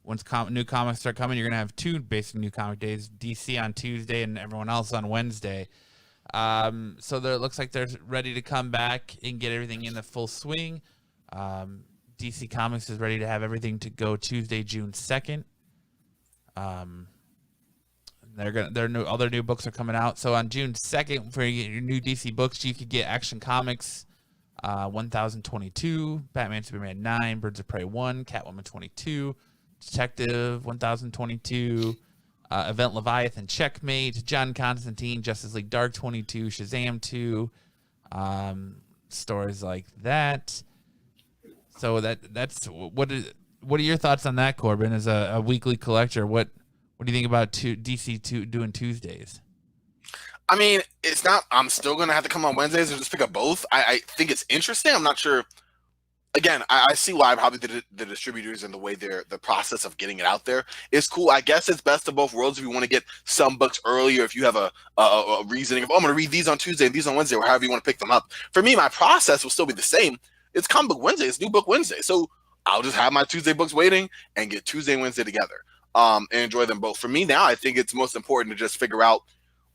S1: once new comics start coming, you're going to have 2 basic new comic days, DC on Tuesday and everyone else on Wednesday. So it looks like they're ready to come back and get everything in the full swing. DC Comics is ready to have everything to go Tuesday, June 2nd. Other new books are coming out. So on June 2nd, for your new DC books, you could get Action Comics 1022, Batman Superman 9, Birds of Prey 1, Catwoman 22, Detective 1022, Event Leviathan Checkmate, John Constantine, Justice League Dark 22, Shazam 2, stories like that. So that's what are your thoughts on that, Corbin? As a weekly collector, what do you think about DC doing Tuesdays?
S2: I mean, it's not. I'm still gonna have to come on Wednesdays or just pick up both. I think it's interesting. I'm not sure. Again, I see why probably the distributors and the way the process of getting it out there is cool. I guess it's best of both worlds if you want to get some books earlier, if you have a reasoning of, I'm going to read these on Tuesday and these on Wednesday, or however you want to pick them up. For me, my process will still be the same. It's Comic Book Wednesday. It's New Book Wednesday. So I'll just have my Tuesday books waiting and get Tuesday and Wednesday together and enjoy them both. For me now, I think it's most important to just figure out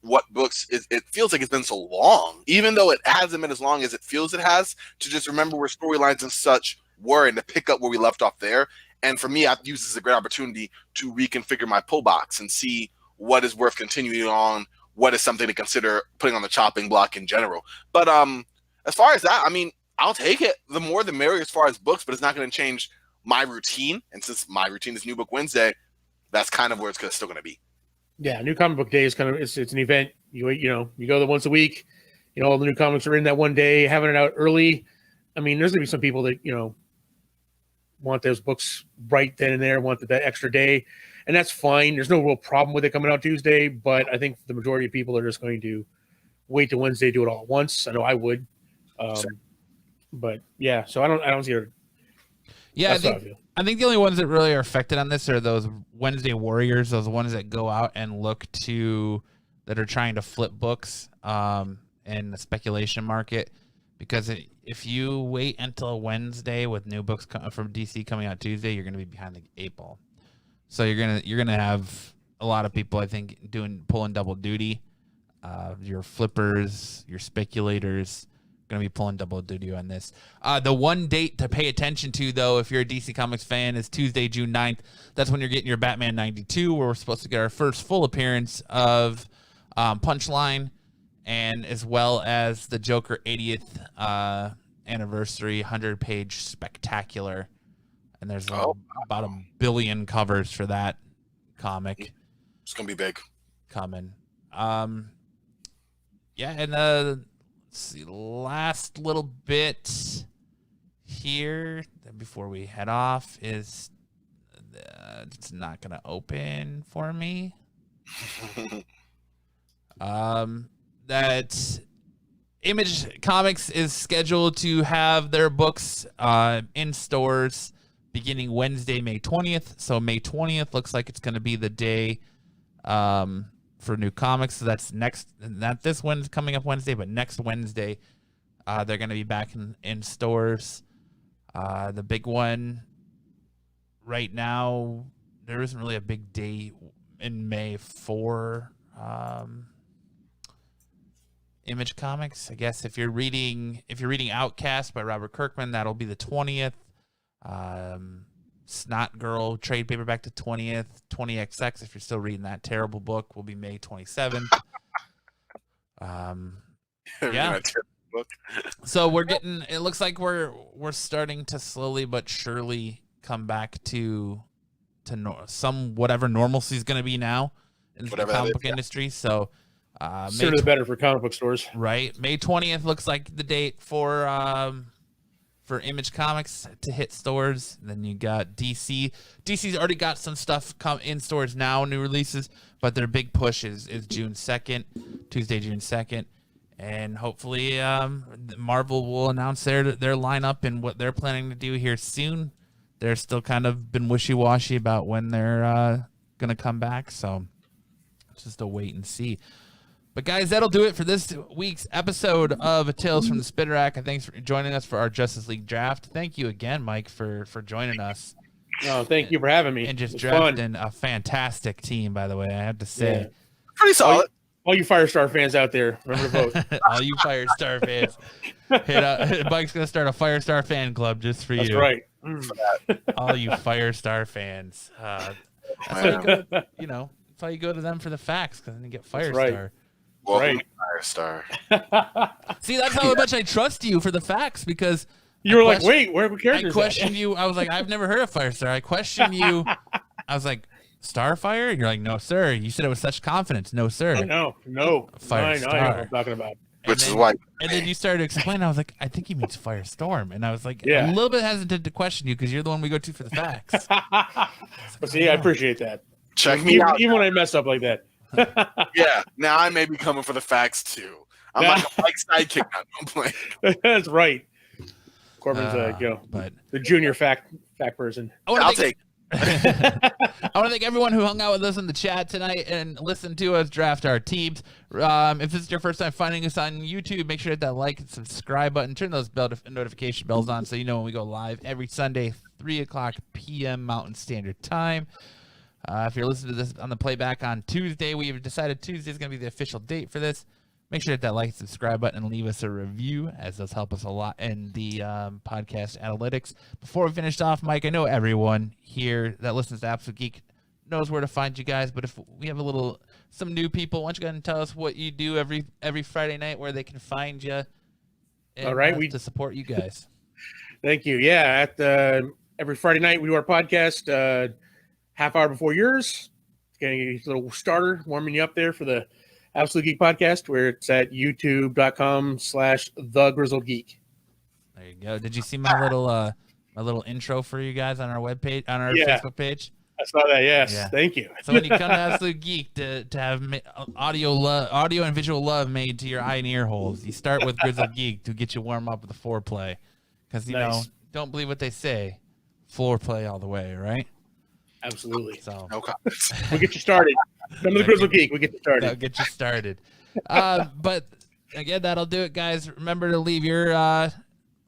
S2: what books it feels like it's been so long, even though it hasn't been as long as it feels it has, to just remember where storylines and such were and to pick up where we left off there. And for me, I've used this as a great opportunity to reconfigure my pull box and see what is worth continuing on, what is something to consider putting on the chopping block in general. But as far as that, I mean, I'll take it. The more the merrier as far as books, but it's not going to change my routine. And since my routine is New Book Wednesday, that's kind of where it's still going to be.
S3: Yeah, New Comic Book Day is kind of it's an event. You go there once a week. All the new comics are in that one day, having it out early. I mean, there's going to be some people that want those books right then and there, want that extra day, and that's fine. There's no real problem with it coming out Tuesday, but I think the majority of people are just going to wait till Wednesday, do it all at once. I know I would. But yeah, so I don't see it.
S1: Yeah, I think the only ones that really are affected on this are those Wednesday warriors, those ones that go out and that are trying to flip books in the speculation market. Because if you wait until Wednesday with new books from DC coming out Tuesday, you're going to be behind the 8 ball. So you're gonna have a lot of people, I think, pulling double duty. Your flippers, your speculators. Going to be pulling double duty on this. The one date to pay attention to, though, if you're a DC Comics fan, is Tuesday, June 9th. That's when you're getting your Batman 92, where we're supposed to get our first full appearance of Punchline, and as well as the Joker 80th anniversary 100-page spectacular. And there's about 1 billion covers for that comic.
S2: It's going to be big.
S1: Coming. Yeah, and let's see, last little bit here before we head off is it's not going to open for me. That Image Comics is scheduled to have their books in stores beginning Wednesday, May 20th. So May 20th looks like it's going to be the day for new comics. So that's not this Wednesday, coming up Wednesday, but next Wednesday, they're going to be back in stores. The big one right now, there isn't really a big day in May for Image Comics. I guess if you're reading Outcast by Robert Kirkman, that'll be the 20th. Snot Girl trade paperback to 20th. 20XX, if you're still reading that terrible book, will be May 27th. Yeah. So it looks like we're starting to slowly but surely come back to some whatever normalcy is going to be now in the comic book industry. So
S3: sooner the better for comic book stores.
S1: Right. May 20th looks like the date for Image Comics to hit stores. Then you got DC. DC's already got some stuff come in stores now, new releases, but their big push is June 2nd, Tuesday, June 2nd. And hopefully Marvel will announce their lineup and what they're planning to do here soon. They're still kind of been wishy-washy about when they're going to come back, so it's just a wait and see. But guys, that'll do it for this week's episode of Tales from the Spitter Rack. Thanks for joining us for our Justice League draft. Thank you again, Mike, for joining us.
S3: Oh, thank you for having me.
S1: And just drafting a fantastic team, by the way, I have to say.
S3: Yeah.
S2: Pretty solid.
S3: All you Firestar fans out there, remember to vote.
S1: All you Firestar fans. Mike's going to start a Firestar fan club just for you.
S3: That's right.
S1: All you Firestar fans. That's why you go to them for the facts, because then you get Firestar.
S3: Right.
S2: Welcome, Firestar.
S1: See, that's how much I trust you for the facts, because
S3: you were like, wait, where are the characters?
S1: I questioned you. I was like, I've never heard of Firestar. I questioned you. I was like, Starfire? And you're like, no, sir. You said it with such confidence. No, sir.
S3: No.
S1: Firestar.
S3: I know what I'm talking about.
S2: Which is why.
S1: And then you started to explain. I was like, I think he means Firestorm. And I was like,
S3: yeah,
S1: a little bit hesitant to question you because you're the one we go to for the facts.
S3: But see, I appreciate that.
S2: Check me out.
S3: Even when I mess up like that.
S2: Yeah, now I may be coming for the facts too. I'm like a Mike sidekick now. I'm playing.
S3: That's right. Corbin's
S1: but
S3: the junior fact person.
S2: I'll take.
S1: I want to thank everyone who hung out with us in the chat tonight and listened to us draft our teams. If this is your first time finding us on YouTube, make sure to hit that like and subscribe button. Turn those notification bells on so you know when we go live every Sunday, 3:00 p.m. Mountain Standard Time. If you're listening to this on the playback on Tuesday, we've decided Tuesday is going to be the official date for this. Make sure to hit that like and subscribe button and leave us a review, as those help us a lot in the podcast analytics. Before we finish off, Mike, I know everyone here that listens to Absolute Geek knows where to find you guys, but if we have some new people, why don't you go ahead and tell us what you do every Friday night, where they can find you. And,
S3: all right,
S1: to support you guys.
S3: Thank you. Yeah, every Friday night we do our podcast, half hour before yours. Getting a little starter, warming you up there for the Absolute Geek Podcast, where it's at youtube.com/The Grizzled Geek.
S1: There you go. Did you see my little intro for you guys on our webpage, on our Facebook page?
S3: I saw that. Yes. Yeah. Thank you.
S1: So when you come to Absolute Geek to have audio and visual love made to your eye and ear holes, you start with Grizzled Geek to get you warm up with the foreplay. Because, you know, don't believe what they say. Foreplay all the way, right?
S3: Absolutely.
S2: So no comments.
S3: We'll get you started. Come to the Grizzled Geek. We'll get you started.
S1: That'll get you started. But again, that'll do it, guys. Remember to leave your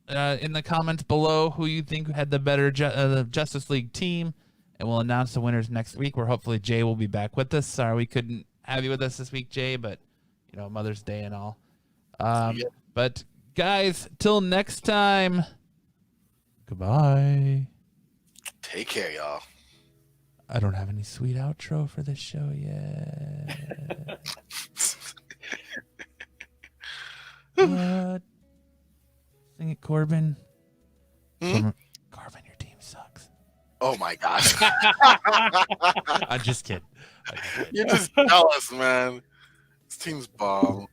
S1: in the comments below who you think had the better Justice League team, and we'll announce the winners next week. Where hopefully Jay will be back with us. Sorry we couldn't have you with us this week, Jay, but you know, Mother's Day and all. But guys, till next time. Goodbye.
S2: Take care, y'all.
S1: I don't have any sweet outro for this show yet. What? Sing it, Corbin. Corbin, your team sucks.
S2: Oh my gosh.
S1: I'm just kidding.
S2: You're just jealous, man. This team's bomb.